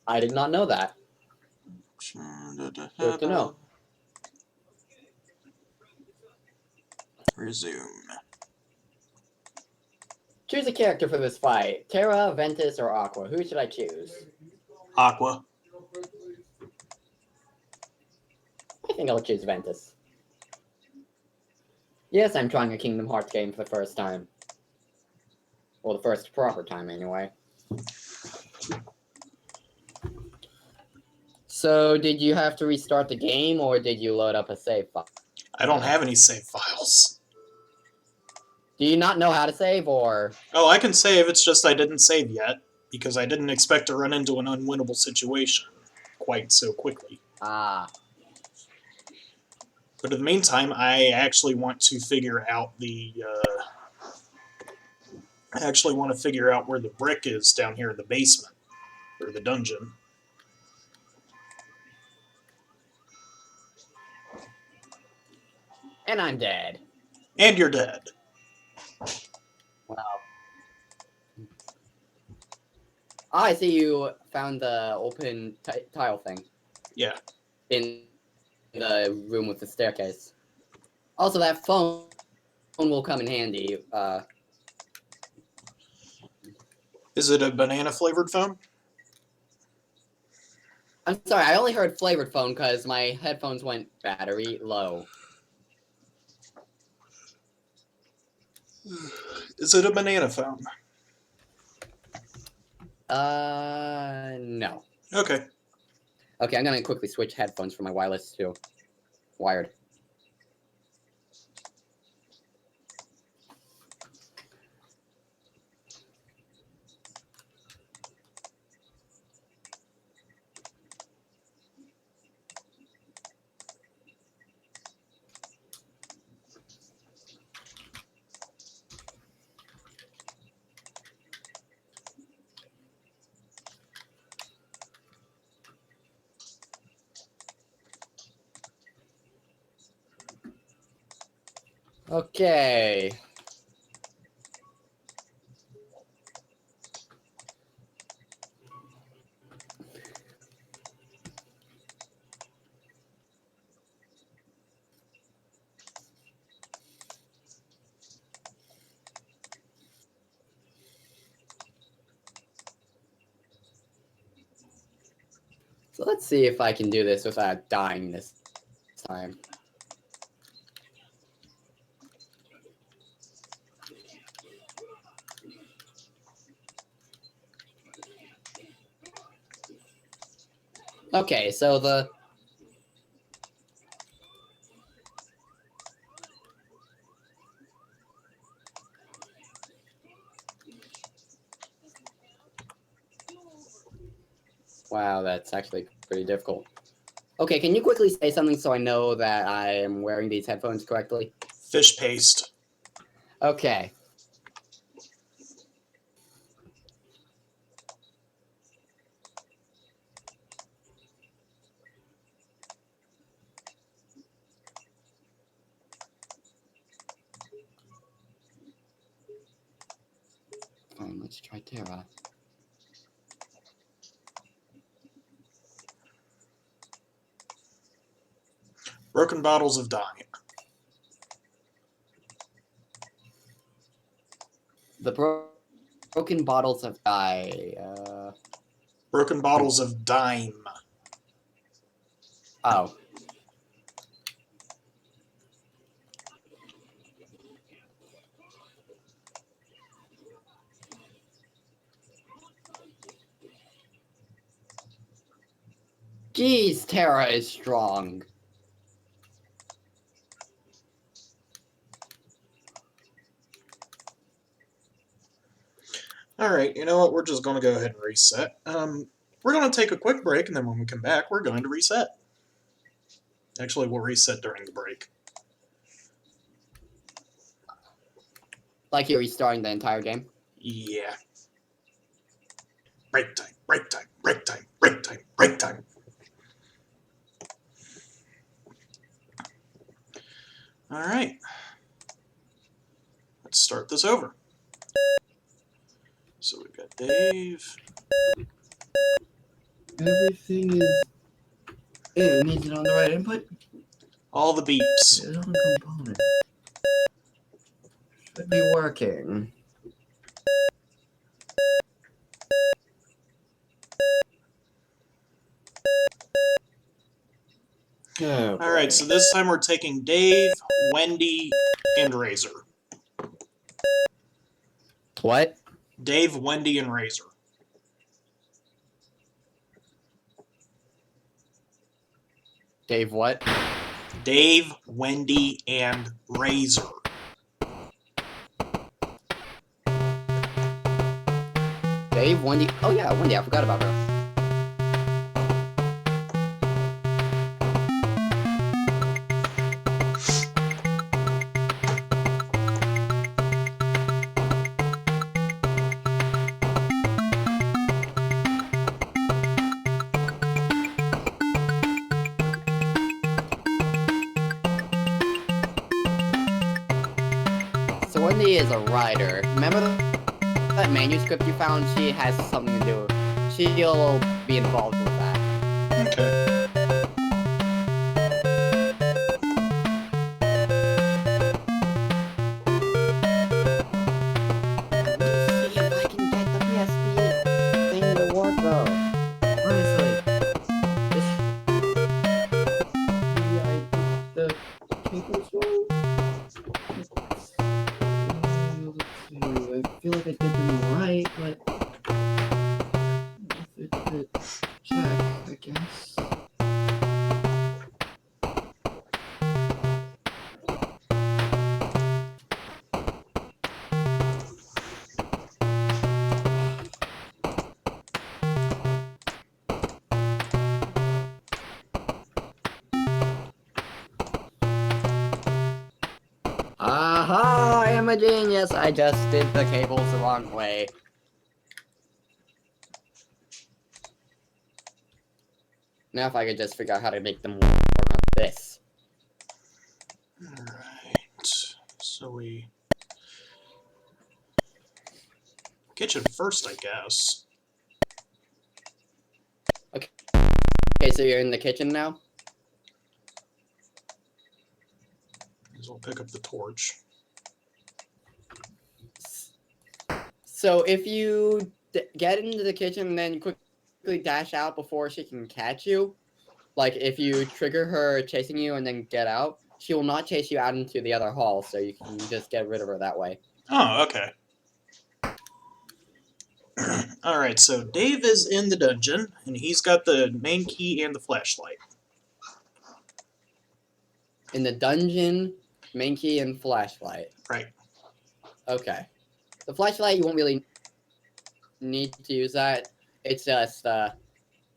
S2: I did not know that. Good to know.
S1: Resume.
S2: Choose a character for this fight. Terra, Ventus, or Aqua. Who should I choose?
S1: Aqua.
S2: I think I'll choose Ventus. Yes, I'm trying a Kingdom Hearts game for the first time. Well, the first proper time, anyway. So, did you have to restart the game, or did you load up a save file?
S1: I don't have any save files.
S2: Do you not know how to save, or...?
S1: Oh, I can save, it's just I didn't save yet, because I didn't expect to run into an unwinnable situation quite so quickly.
S2: Ah.
S1: But in the meantime, I actually want to figure out where the brick is down here in the basement, or the dungeon.
S2: And I'm dead.
S1: And you're dead.
S2: Wow. I see you found the open tile thing.
S1: Yeah.
S2: In the room with the staircase. Also, that phone will come in handy.
S1: Is it a banana flavored phone?
S2: I'm sorry, I only heard flavored phone because my headphones went battery low.
S1: Is it a banana phone?
S2: No.
S1: Okay.
S2: Okay, I'm gonna quickly switch headphones from my wireless to wired. Okay. So let's see if I can do this without dying this time. Okay, so the... Wow, that's actually pretty difficult. Okay, can you quickly say something so I know that I am wearing these headphones correctly?
S1: Fish paste.
S2: Okay. Fine, let's try Terra.
S1: Broken bottles of dye.
S2: The broken bottles of dye.
S1: Broken bottles of dime.
S2: Oh. Jeez, Terra is strong.
S1: Alright, you know what? We're just going to go ahead and reset. We're going to take a quick break, and then when we come back, we're going to reset. Actually, we'll reset during the break.
S2: Like you're restarting the entire game?
S1: Yeah. Break time, break time, break time, break time, break time. Alright. Let's start this over. So we've got Dave.
S4: Everything is... It needs it on the right input?
S1: All the beeps.
S4: It is on component. Should be working. Oh,
S1: Alright, so this time we're taking Dave, Wendy, and Razor.
S2: What?
S1: Dave, Wendy, and Razor.
S2: Dave, what?
S1: Dave, Wendy, and Razor.
S2: Dave, Wendy. Oh yeah, Wendy, I forgot about her. Wendy is a writer. Remember that manuscript you found? She has something to do. She'll be involved with that.
S1: Okay.
S2: Let's see if I can get the PSP thing to work though. Honestly.
S4: Maybe the cable's wrong? Let's see. I feel like I did them right, but if it's check, I guess.
S2: Aha! I am a genius! I just did the cables the wrong way. Now if I could just figure out how to make them work on this.
S1: Alright. So we... kitchen first, I guess.
S2: Okay, so you're in the kitchen now?
S1: As well pick up the torch.
S2: So if you get into the kitchen and then quickly dash out before she can catch you, like if you trigger her chasing you and then get out, she will not chase you out into the other hall, so you can just get rid of her that way.
S1: Oh, okay. Alright, so Dave is in the dungeon, and he's got the main key and the flashlight.
S2: In the dungeon, main key and flashlight.
S1: Right.
S2: Okay. The flashlight, you won't really need to use that. It's just,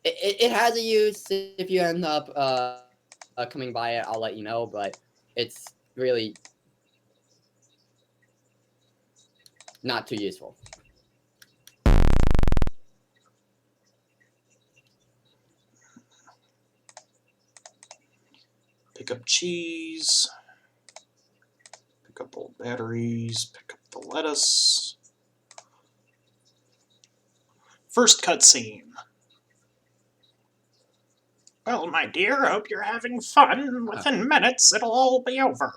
S2: it has a use. If you end up coming by it, I'll let you know, but it's really not too useful.
S1: Pick up cheese. Pick up old batteries. Pick up the lettuce. First cutscene. Well, my dear, I hope you're having fun. Within minutes, it'll all be over.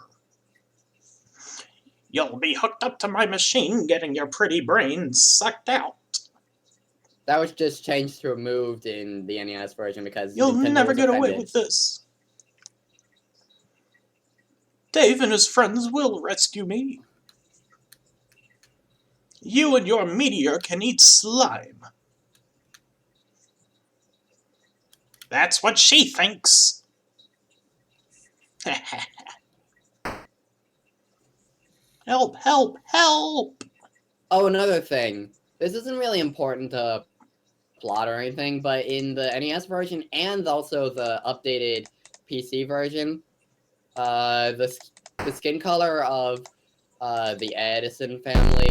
S1: You'll be hooked up to my machine, getting your pretty brains sucked out.
S2: That was just changed to removed in the NES version because
S1: You'll
S2: Nintendo
S1: never
S2: was
S1: get away
S2: offended.
S1: with this. Dave and his friends will rescue me. You and your meteor can eat slime. That's what she thinks. Help, help, help!
S2: Oh, another thing. This isn't really important to plot or anything, but in the NES version and also the updated PC version, the skin color of the Edison family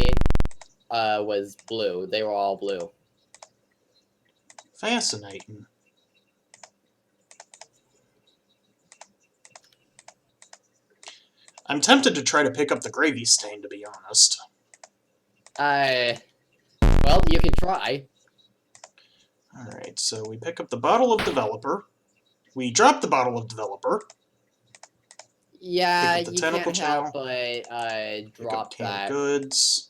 S2: was blue. They were all blue.
S1: Fascinating. I'm tempted to try to pick up the gravy stain, to be honest.
S2: Well, you can try.
S1: Alright, so we pick up the bottle of developer. We drop the bottle of developer.
S2: Yeah,
S1: Pick up the
S2: you
S1: tentacle
S2: can't help
S1: chow.
S2: but
S1: Pick up
S2: drop
S1: canned
S2: that.
S1: goods.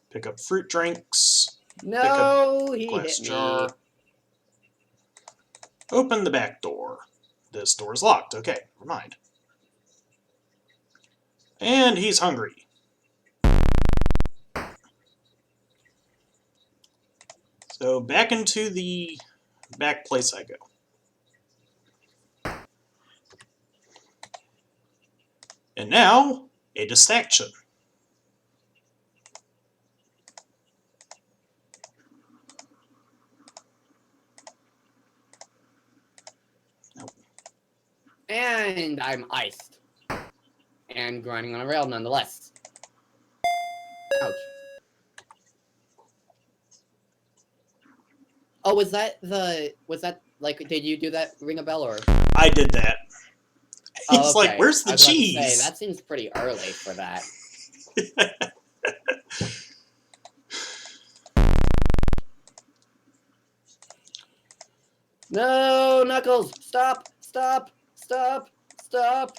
S1: Pick up fruit drinks.
S2: No, he
S1: Glass
S2: hit me.
S1: jar. Open the back door. This door is locked. Okay, never mind. And he's hungry. So back into the back place I go. And now, a distraction.
S2: And I'm iced. And grinding on a rail nonetheless. Ouch. Oh, was that, like, did you do that, ring a bell, or?
S1: I did that.
S2: Oh,
S1: He's
S2: okay.
S1: like, where's the
S2: I was about to
S1: cheese?
S2: say, that seems pretty early for that. No, Knuckles! Stop! Stop! Stop! Stop!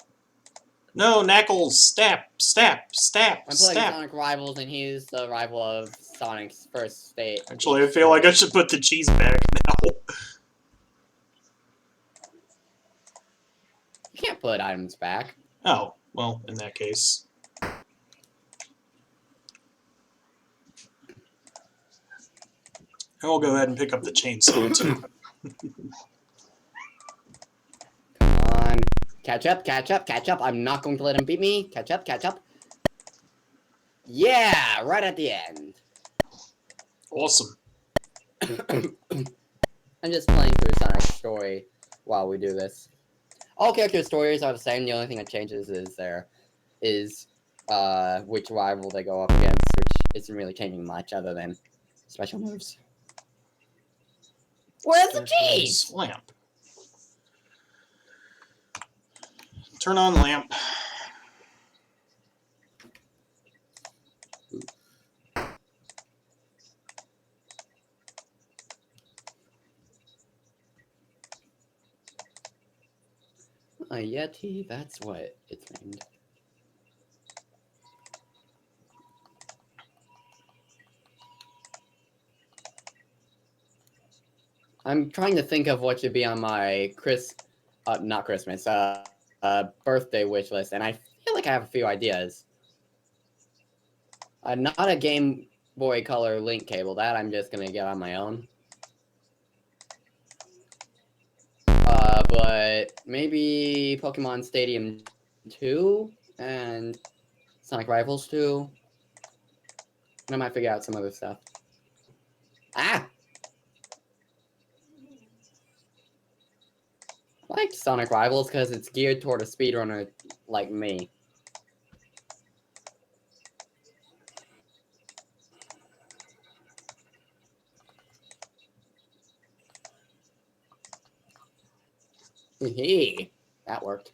S1: No, Knuckles, step, step, step,
S2: I'm playing
S1: step.
S2: Sonic Rivals, and he's the rival of Sonic's first state.
S1: Actually, I feel like I should put the cheese back now.
S2: You can't put items back.
S1: Oh, well, in that case. I will go ahead and pick up the chainsaw, too.
S2: Come on. Catch up, catch up, catch up. I'm not going to let him beat me. Catch up, catch up. Yeah, right at the end.
S1: Awesome.
S2: I'm just playing through Sonic's story while we do this. All character stories are the same. The only thing that changes is which rival they go up against, which isn't really changing much other than special moves. Where's the cheese?
S1: Lamp. Turn on lamp.
S2: A Yeti, that's what it's named. I'm trying to think of what should be on my not Christmas, birthday wish list, and I feel like I have a few ideas. Not a Game Boy Color link cable, that I'm just gonna get on my own. But maybe Pokemon Stadium 2 and Sonic Rivals 2. And I might figure out some other stuff. Ah! I like Sonic Rivals because it's geared toward a speedrunner like me. Hee, that worked.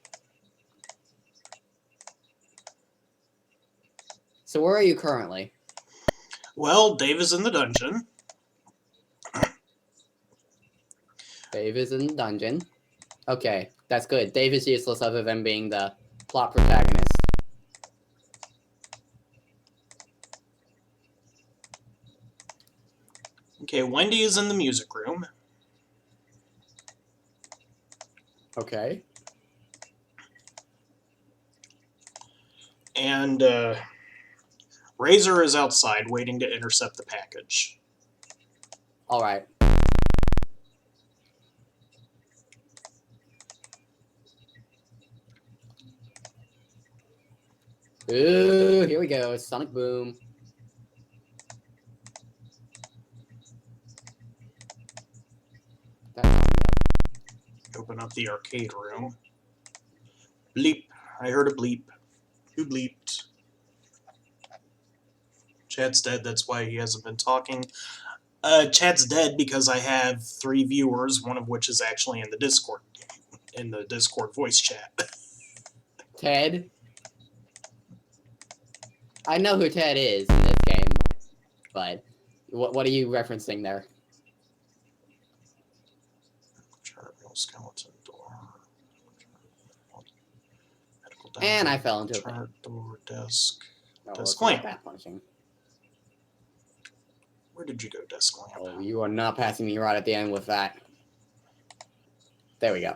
S2: So where are you currently?
S1: Well, Dave is in the dungeon.
S2: Dave is in the dungeon. Okay, that's good. Dave is useless other than being the plot protagonist.
S1: Okay, Wendy is in the music room.
S2: Okay.
S1: And Razor is outside waiting to intercept the package.
S2: Alright. Ooh, here we go. Sonic Boom. That's on me.
S1: Open up the arcade room. Bleep. I heard a bleep. Who bleeped? Chad's dead, that's why he hasn't been talking. Chad's dead because I have 3 viewers, one of which is actually in the Discord voice chat.
S2: Ted? I know who Ted is in this game, but what are you referencing there?
S1: Skeleton door.
S2: And I fell into a
S1: chart door, desk.
S2: No,
S1: Desk
S2: it's not
S1: lamp.
S2: that punishing.
S1: Where did you go, desk lamp?
S2: Oh, you are not passing me right at the end with that. There we go.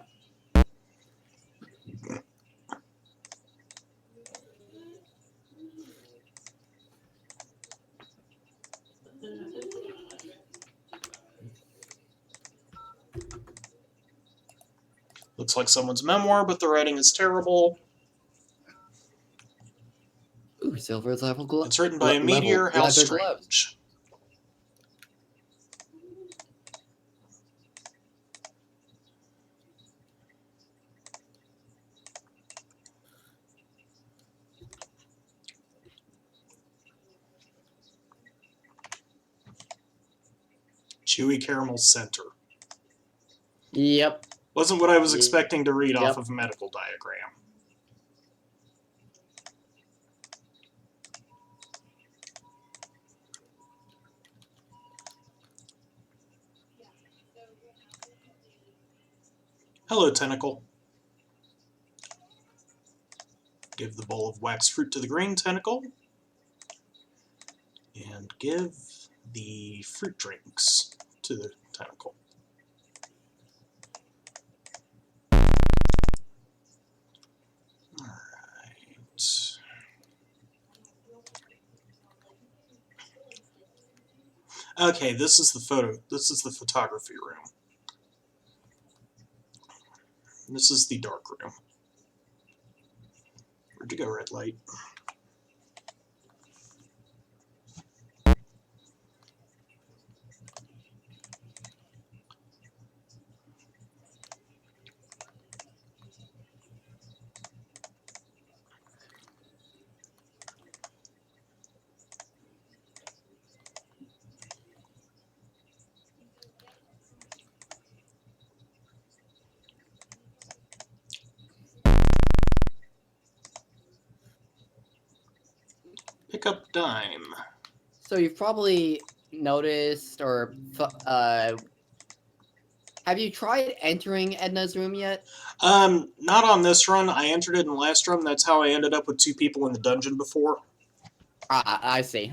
S1: Looks like someone's memoir, but the writing is terrible.
S2: Ooh, Silver's level glow.
S1: It's written by a meteor. How
S2: leather gloves.
S1: strange. Chewy Caramel Center.
S2: Yep.
S1: Wasn't what I was expecting to read
S2: Yep.
S1: off of a medical diagram. Hello, Tentacle. Give the bowl of wax fruit to the green Tentacle. And give the fruit drinks to the Tentacle. Alright. Okay, this is the photography room. This is the dark room. Where'd you go, red light? Pick up dime.
S2: So you've probably noticed, or have you tried entering Edna's room yet?
S1: Not on this run. I entered it in the last run. That's how I ended up with 2 people in the dungeon before.
S2: Ah, I see.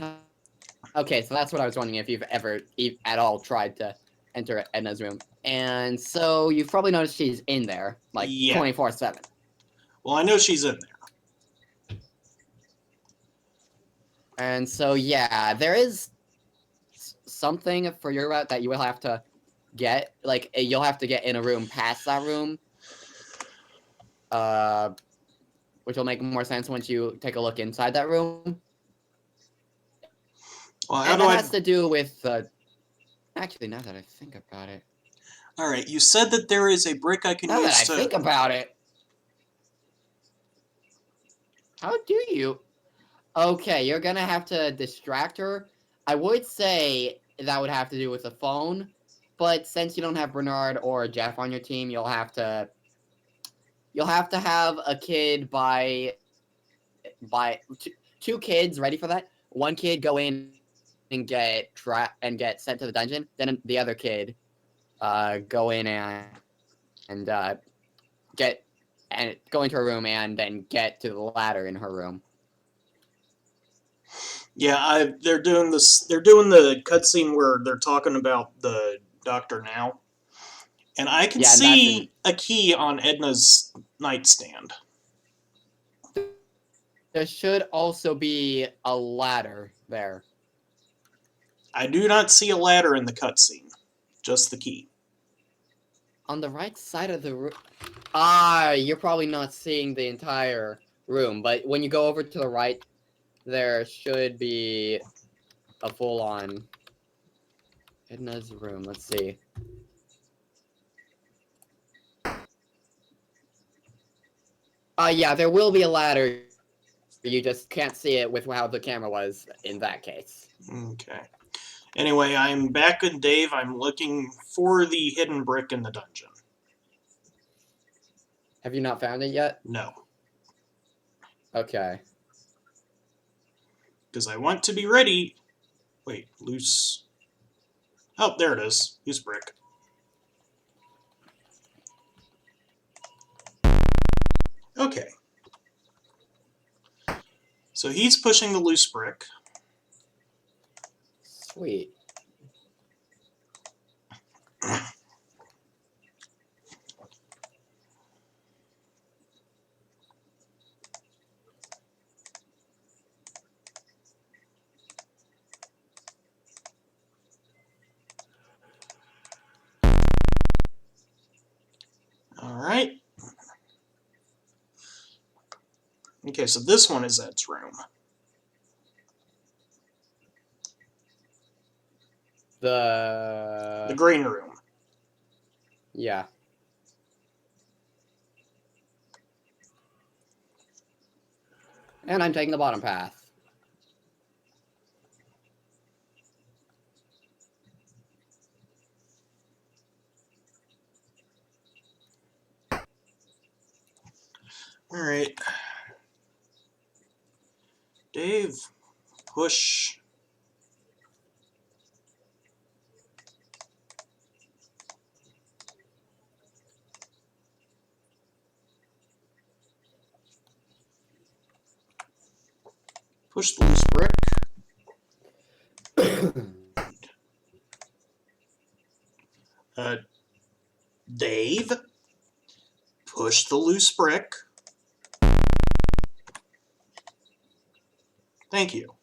S2: Okay, so that's what I was wondering, if you've ever at all tried to enter Edna's room. And so you've probably noticed she's in there, like,
S1: Yeah.
S2: 24/7.
S1: Well, I know she's in there.
S2: And so, yeah, there is something for your route that you will have to get. Like, you'll have to get in a room past that room. Which will make more sense once you take a look inside that room.
S1: Well, how
S2: And
S1: do
S2: that
S1: I...
S2: has to do with, actually, now that I think about it.
S1: Alright, you said that there is a brick I can
S2: Now
S1: use
S2: that
S1: to...
S2: I think about it. How do you? Okay, you're gonna have to distract her. I would say that would have to do with the phone, but since you don't have Bernard or Jeff on your team, you'll have to have a kid by two kids ready for that. One kid go in and get sent to the dungeon. Then the other kid go in and go into her room and then get to the ladder in her room.
S1: Yeah, they're doing this. They're doing the cutscene where they're talking about the doctor now, and I can see a key on Edna's nightstand.
S2: There should also be a ladder there.
S1: I do not see a ladder in the cutscene, just the key.
S2: On the right side of the room. Ah, you're probably not seeing the entire room, but when you go over to the right, there should be a full-on Edna's room. Let's see. Yeah, there will be a ladder. You just can't see it with how the camera was in that case.
S1: Okay. Anyway, I'm back with Dave. I'm looking for the hidden brick in the dungeon.
S2: Have you not found it yet?
S1: No.
S2: Okay.
S1: Because I want to be ready. Wait, loose. Oh, there it is. Loose brick. Okay. So he's pushing the loose brick.
S2: Sweet.
S1: Alright. Okay, so this one is Ed's room. The green room.
S2: Yeah. And I'm taking the bottom path.
S1: Alright. Dave, push. Push the loose brick. Dave, push the loose brick. Thank you.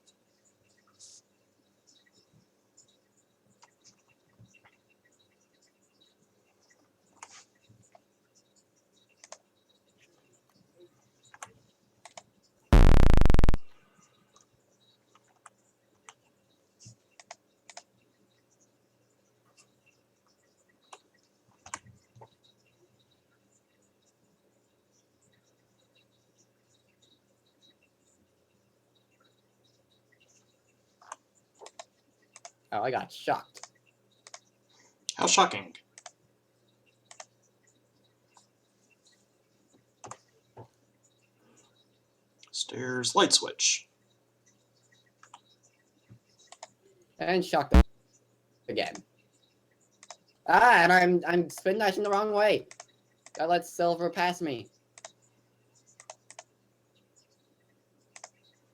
S2: Oh, I got shocked.
S1: How shocking. Stairs, light switch.
S2: And shocked again. Ah, and I'm spin dashing the wrong way. Gotta let Silver pass me.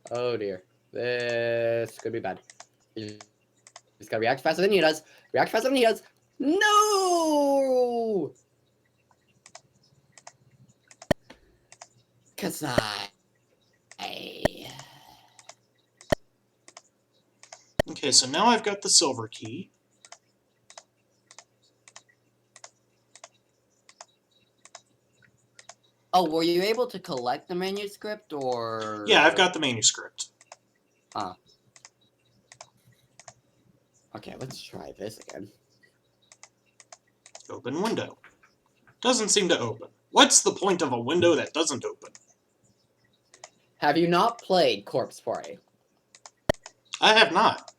S2: Oh dear. This could be bad. He's gotta react faster than he does. React faster than he does. No! Cause
S1: Okay, so now I've got the silver key.
S2: Oh, were you able to collect the manuscript, or...?
S1: Yeah, I've got the manuscript.
S2: Ah. Okay, let's try this again.
S1: Open window. Doesn't seem to open. What's the point of a window that doesn't open?
S2: Have you not played Corpse Party?
S1: I have not.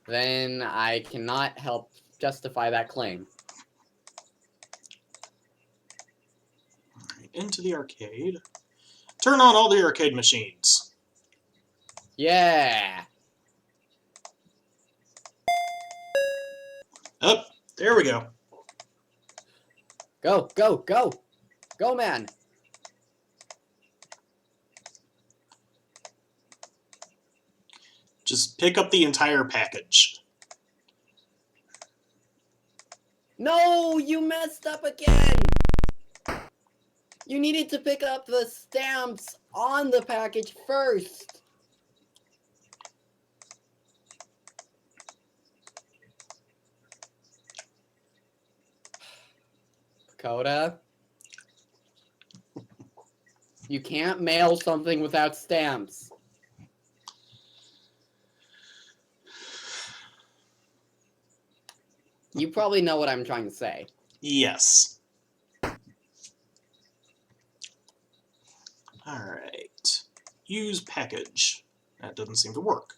S2: Then I cannot help justify that claim.
S1: Alright, into the arcade. Turn on all the arcade machines.
S2: Yeah!
S1: Up, there we go.
S2: Go, go, go! Go, man!
S1: Just pick up the entire package.
S2: No! You messed up again! You needed to pick up the stamps on the package first! Coda? You can't mail something without stamps. You probably know what I'm trying to say.
S1: Yes. Alright. Use package. That doesn't seem to work.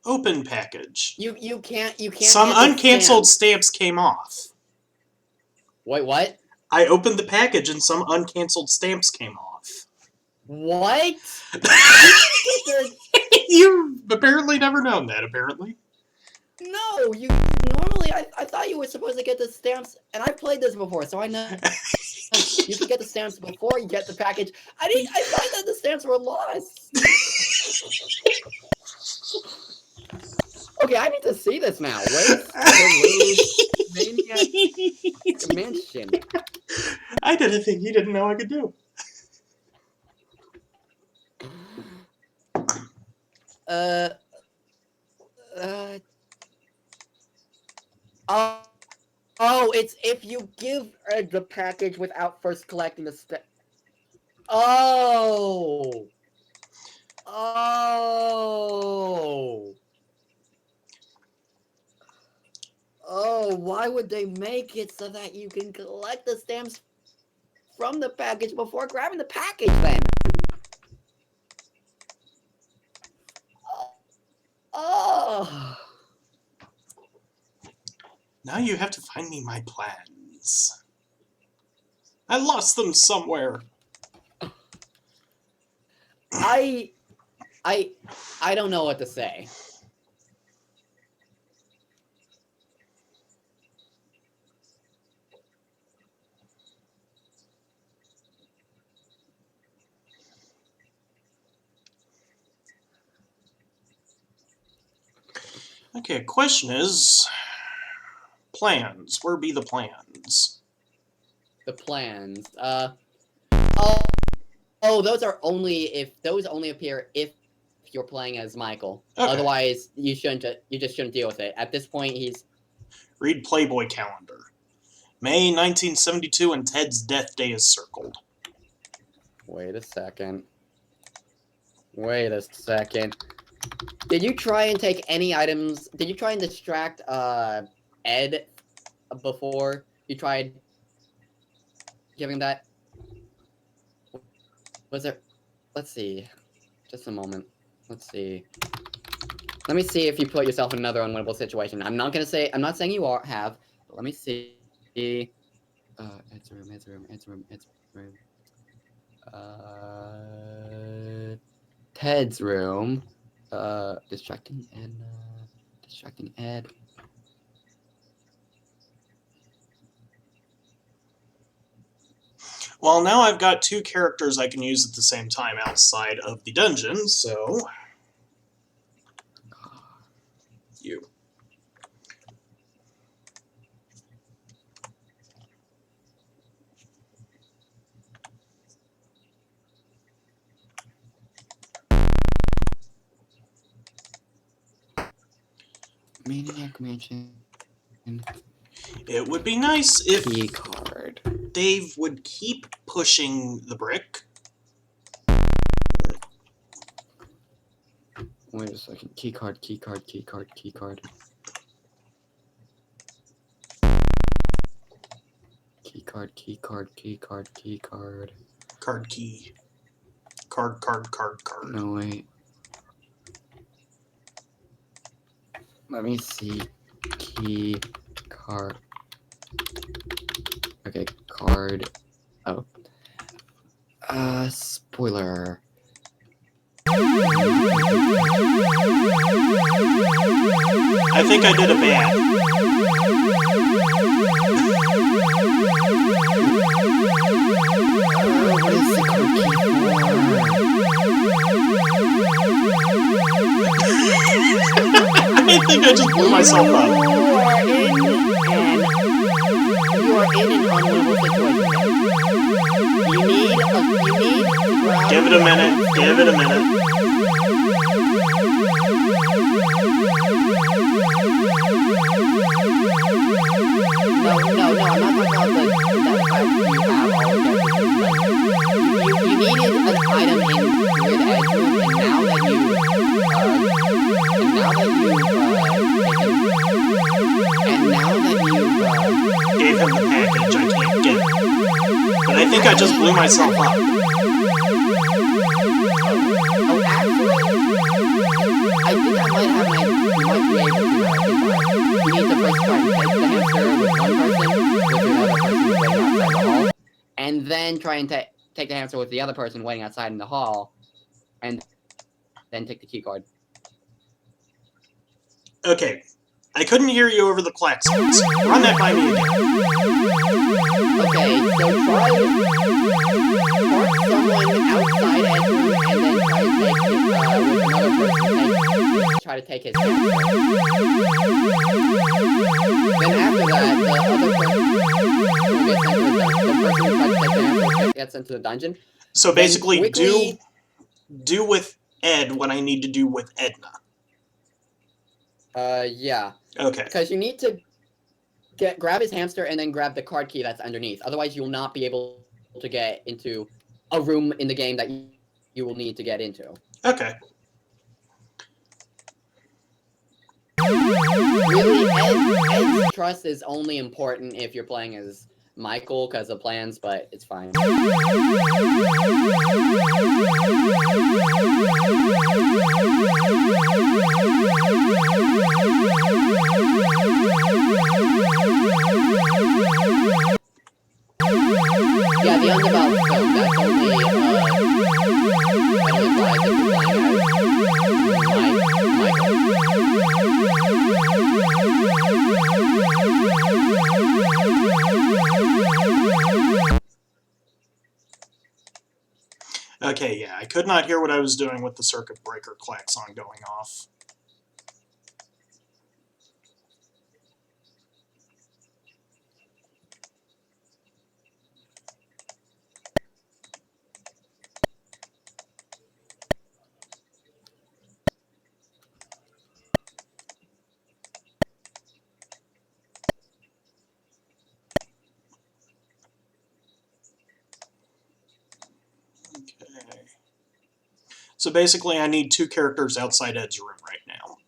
S1: Open package.
S2: You can't
S1: Some
S2: get the
S1: uncancelled
S2: stamp.
S1: stamps came off.
S2: Wait, what?
S1: I opened the package and some uncancelled stamps came off.
S2: What?
S1: You've apparently never known that, apparently.
S2: No, you normally I thought you were supposed to get the stamps, and I've played this before, so I know you can get the stamps before you get the package. I thought that the stamps were lost. Okay, I need to see this now. Wait, Maniac Mansion.
S1: I did a thing you didn't know I could do.
S2: Oh, it's if you give the package without first collecting the stamp. Oh. Oh. Oh, why would they make it so that you can collect the stamps from the package before grabbing the package then? Oh.
S1: Now you have to find me my plans. I lost them somewhere.
S2: I don't know what to say.
S1: Okay, question is... plans. Where be the plans?
S2: The plans. Those are only if those only appear if you're playing as Michael.
S1: Okay.
S2: Otherwise, you just shouldn't deal with it. At this point, he's...
S1: Read Playboy calendar. May 1972 and Ted's death day is circled.
S2: Wait a second. Did you try and take any items? Did you try and distract Ed before you tried giving that? Was there... Let's see. Just a moment. Let's see. Let me see if you put yourself in another unwinnable situation. I'm not saying you have, but let me see. Ed's room. Ted's room. Distracting Ed.
S1: Well, now I've got two characters I can use at the same time outside of the dungeon, so... you.
S2: Maniac Mansion.
S1: It would be nice if
S2: Key card.
S1: Dave would keep pushing the brick.
S2: Wait a second. Key card. Card key.
S1: Card.
S2: No, wait. Let me see. Key card. Okay, card. Oh. Spoiler.
S1: I think I did a bad.
S2: What is the card key
S1: I think I just blew myself up.
S2: You are in an unwinnable situation. You need
S1: Give it a minute.
S2: No, I'm not talking about that fact you have all the characters. You needed an item in with Ed's room, and now that you
S1: gave him the package, I can't get it. But I think I just blew myself up.
S2: Oh, actually, I think I might have you might be able to. You need to first try and take the hamster with one person, with another person waiting outside the hall, and then try and take the hamster with the other person waiting outside in the hall, and then take the key card.
S1: Okay. I couldn't hear you over the klaxons. Run that by me again.
S2: Okay, so park someone outside Ed's room and then try to take it with another person. Then after that, the other person gets sent to the dungeon.
S1: So basically,
S2: quickly,
S1: do with Ed what I need to do with Edna.
S2: Yeah.
S1: Okay.
S2: Because you need to grab his hamster and then grab the card key that's underneath. Otherwise, you'll not be able to get into a room in the game that you will need to get into.
S1: Okay.
S2: Really, Ed's trust is only important if you're playing as Michael because of plans, but it's fine. Yeah, the undeveloped film, that's only, that only applies if you're playing as
S1: Okay, yeah, I could not hear what I was doing with the circuit breaker klaxon going off. So basically, I need 2 characters outside Ed's room right now.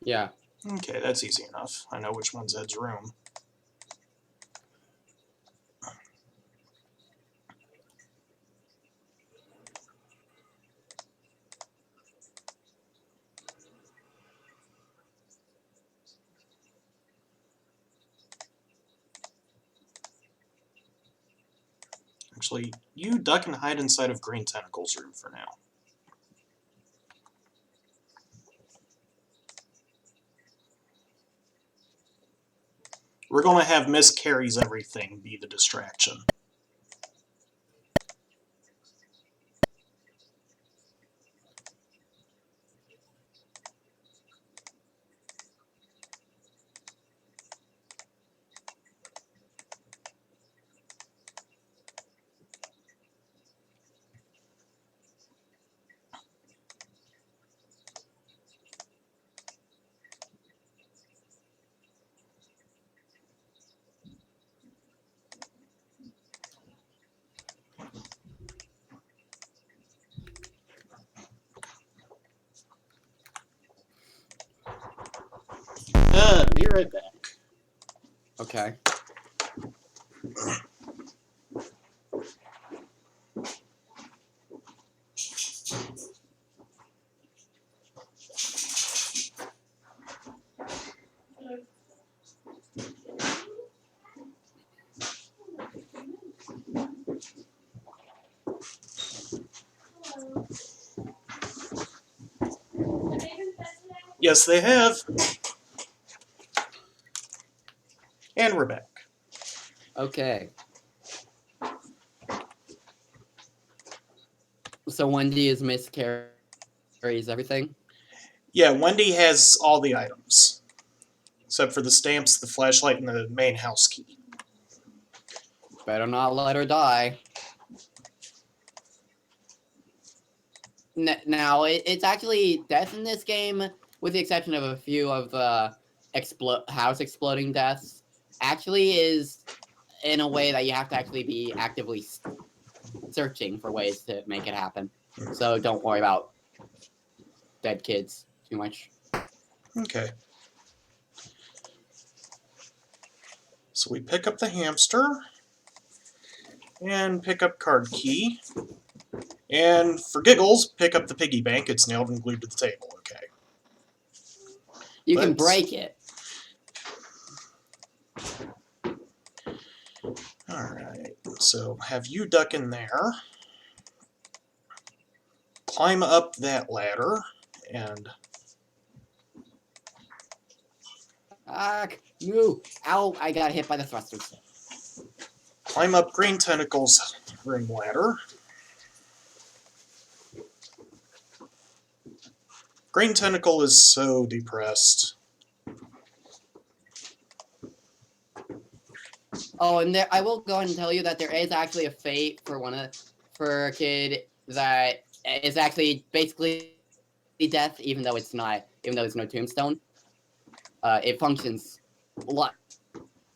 S2: Yeah.
S1: Okay, that's easy enough. I know which one's Ed's room. Actually, you duck and hide inside of Green Tentacle's room for now. We're going to have Miss Carries Everything be the distraction. Be right back.
S2: Okay.
S1: Yes, they have. And we're back.
S2: Okay. So Wendy is miscarries everything?
S1: Yeah, Wendy has all the items. Except for the stamps, the flashlight, and the main house key.
S2: Better not let her die. Now, it's actually death in this game, with the exception of a few of the house exploding deaths, actually is in a way that you have to actually be actively searching for ways to make it happen. So don't worry about dead kids too much.
S1: Okay. So we pick up the hamster, and pick up card key, and for giggles, pick up the piggy bank. It's nailed and glued to the table. Okay.
S2: You can break it.
S1: Alright, so have you duck in there, climb up that ladder, and...
S2: No! Ow! I got hit by the thrusters.
S1: climb up Green Tentacle's room ladder. Green Tentacle is so depressed.
S2: Oh, and I will go ahead and tell you that there is actually a fate for a kid that is actually basically death, even though it's not, even though there's no tombstone. It functions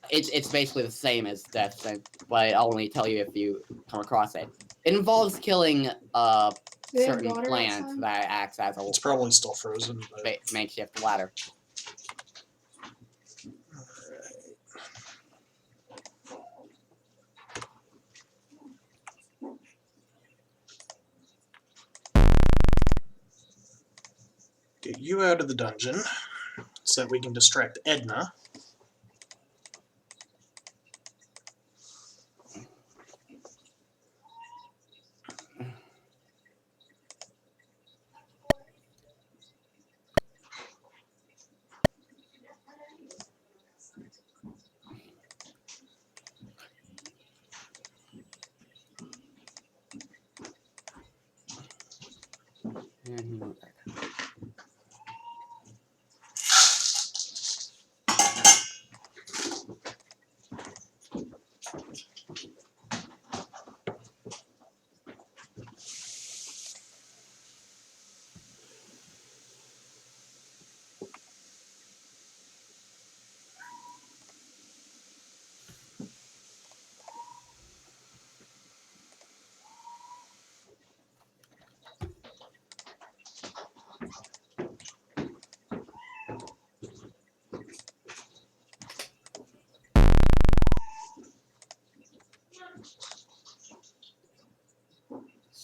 S2: it's basically the same as death, but I'll only tell you if you come across it. It involves killing a certain plant that acts as a
S1: It's probably still frozen, but...
S2: makeshift ladder.
S1: Get you out of the dungeon so that we can distract Edna.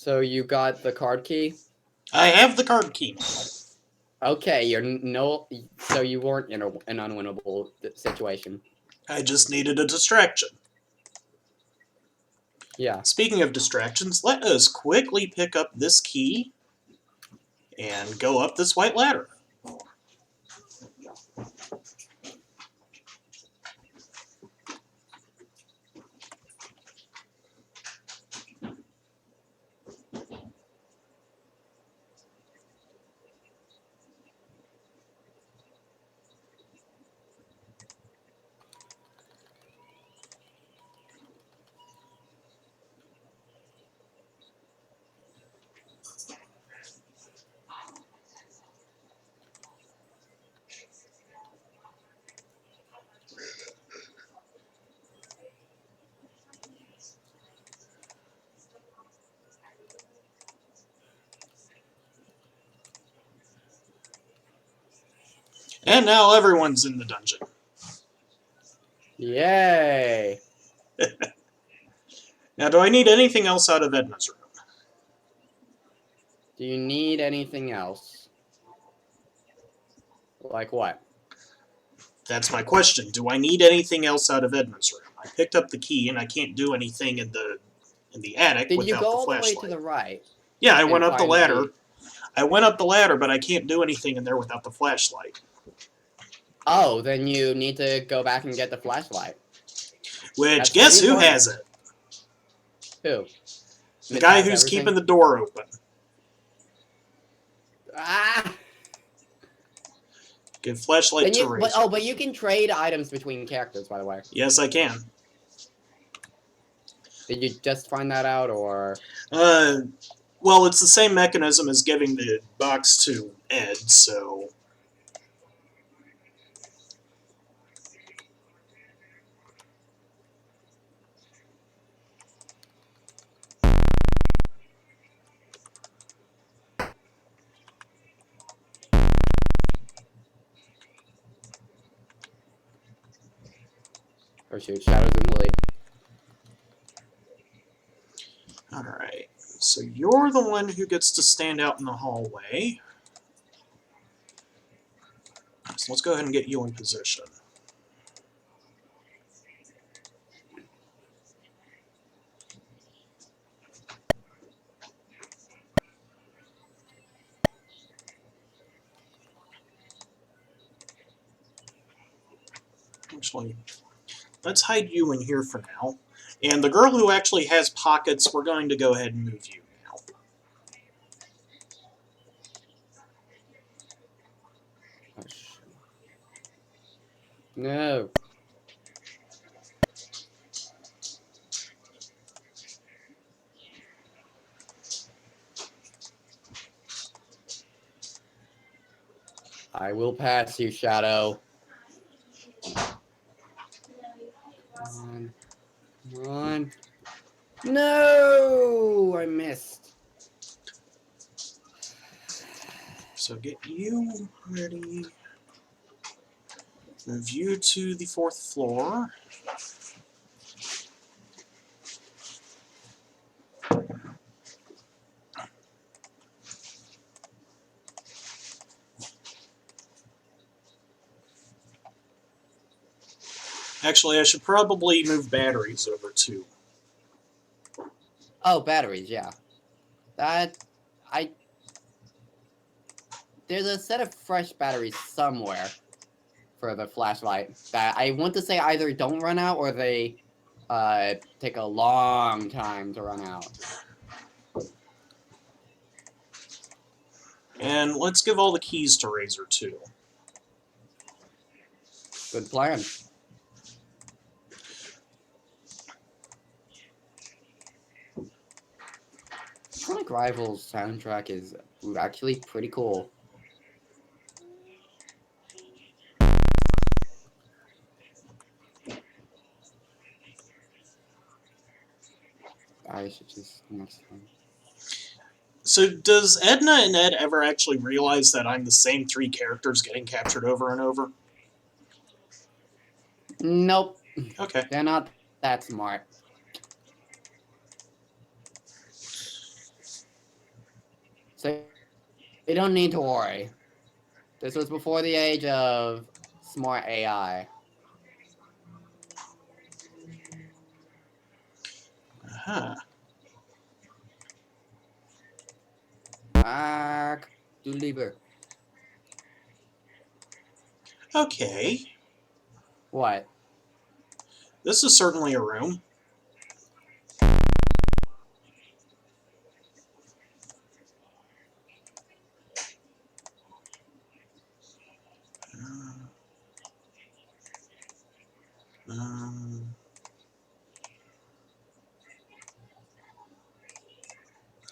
S2: So you got the card key?
S1: I have the card key.
S2: Okay, so you weren't in an unwinnable situation.
S1: I just needed a distraction.
S2: Yeah.
S1: Speaking of distractions, let us quickly pick up this key and go up this white ladder. And now everyone's in the dungeon.
S2: Yay!
S1: Now, do I need anything else out of Edna's room?
S2: Do you need anything else? Like what?
S1: That's my question. Do I need anything else out of Edna's room? I picked up the key and I can't do anything in the attic
S2: Did
S1: without
S2: you go
S1: the
S2: all the way
S1: flashlight.
S2: to the right?
S1: Yeah, I went up the
S2: find the
S1: ladder.
S2: key?
S1: I went up the ladder, but I can't do anything in there without the flashlight.
S2: Oh, then you need to go back and get the flashlight.
S1: Which,
S2: That's
S1: guess
S2: pretty
S1: who
S2: important.
S1: has it?
S2: Who?
S1: The guy
S2: Has
S1: who's
S2: everything?
S1: keeping the door open.
S2: Ah!
S1: Give flashlight to Razor.
S2: But you can trade items between characters, by the way.
S1: Yes, I can.
S2: Did you just find that out, or?
S1: Well, it's the same mechanism as giving the box to Ed, so...
S2: Or shoot, Shadows in the lead.
S1: Alright, so you're the one who gets to stand out in the hallway. So let's go ahead and get you in position. Actually, let's hide you in here for now. And the girl who actually has pockets, we're going to go ahead and move you now.
S2: Oh, no. I will pass you, Shadow. Come on. Come on. No! I missed.
S1: So get you ready. Move you to the 4th floor. Actually, I should probably move batteries over too.
S2: Oh, batteries, yeah. There's a set of fresh batteries somewhere for the flashlight that I want to say either don't run out or they take a long time to run out.
S1: And let's give all the keys to Razor too.
S2: Good plan. Sonic Rivals soundtrack is actually pretty cool. I should just next time.
S1: So does Edna and Ed ever actually realize that I'm the same 3 characters getting captured over and over?
S2: Nope.
S1: Okay.
S2: They're not that smart. You don't need to worry. This was before the age of smart AI.
S1: Huh.
S2: Mark, deliver.
S1: Okay.
S2: What?
S1: This is certainly a room. Um,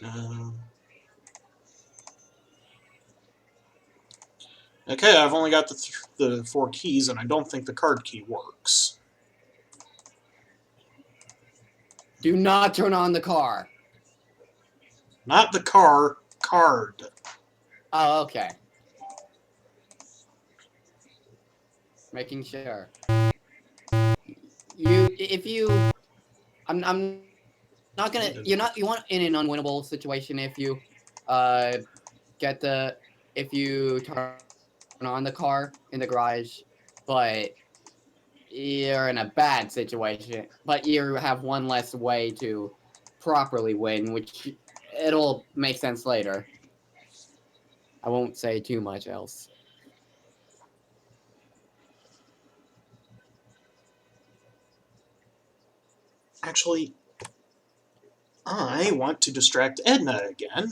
S1: um, okay, I've only got the 4 keys, and I don't think the card key works.
S2: Do not turn on the car.
S1: Not the car, card.
S2: Oh, okay. Making sure. I'm not gonna. You want in an unwinnable situation if you, uh, if you turn on the car in the garage, but you're in a bad situation. But you have one less way to properly win, which it'll make sense later. I won't say too much else.
S1: Actually, I want to distract Edna again.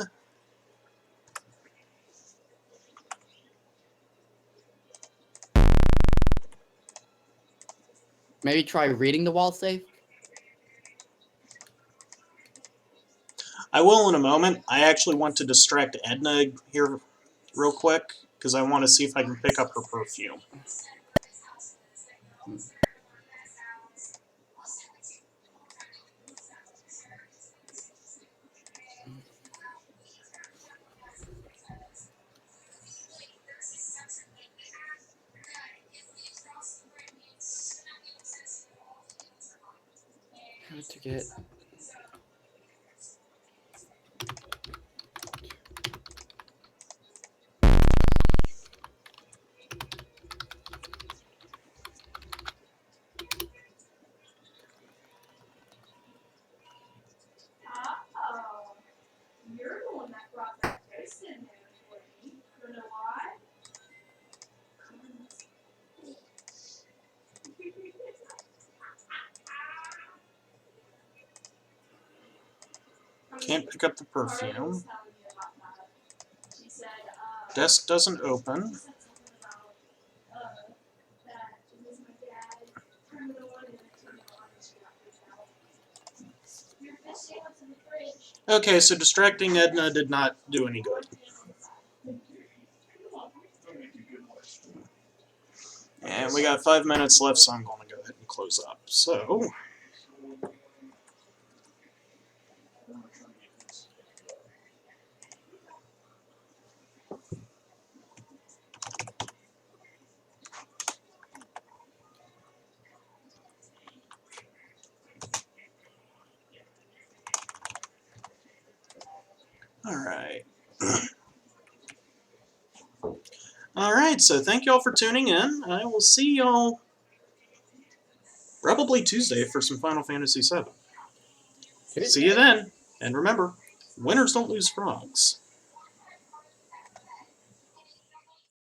S2: Maybe try reading the wall safe.
S1: I will in a moment. I actually want to distract Edna here real quick, because I want to see if I can pick up her perfume.
S2: How to get...
S5: You're the one that brought that taste in there for me. You know why?
S1: Can't pick up the perfume. Desk doesn't open. Okay, so distracting Edna did not do any good. And we got 5 minutes left, so I'm going to go ahead and close up. So, alright. Alright, so thank y'all for tuning in. I will see y'all probably Tuesday for some Final Fantasy VII. See you then, and remember, winners don't lose frogs.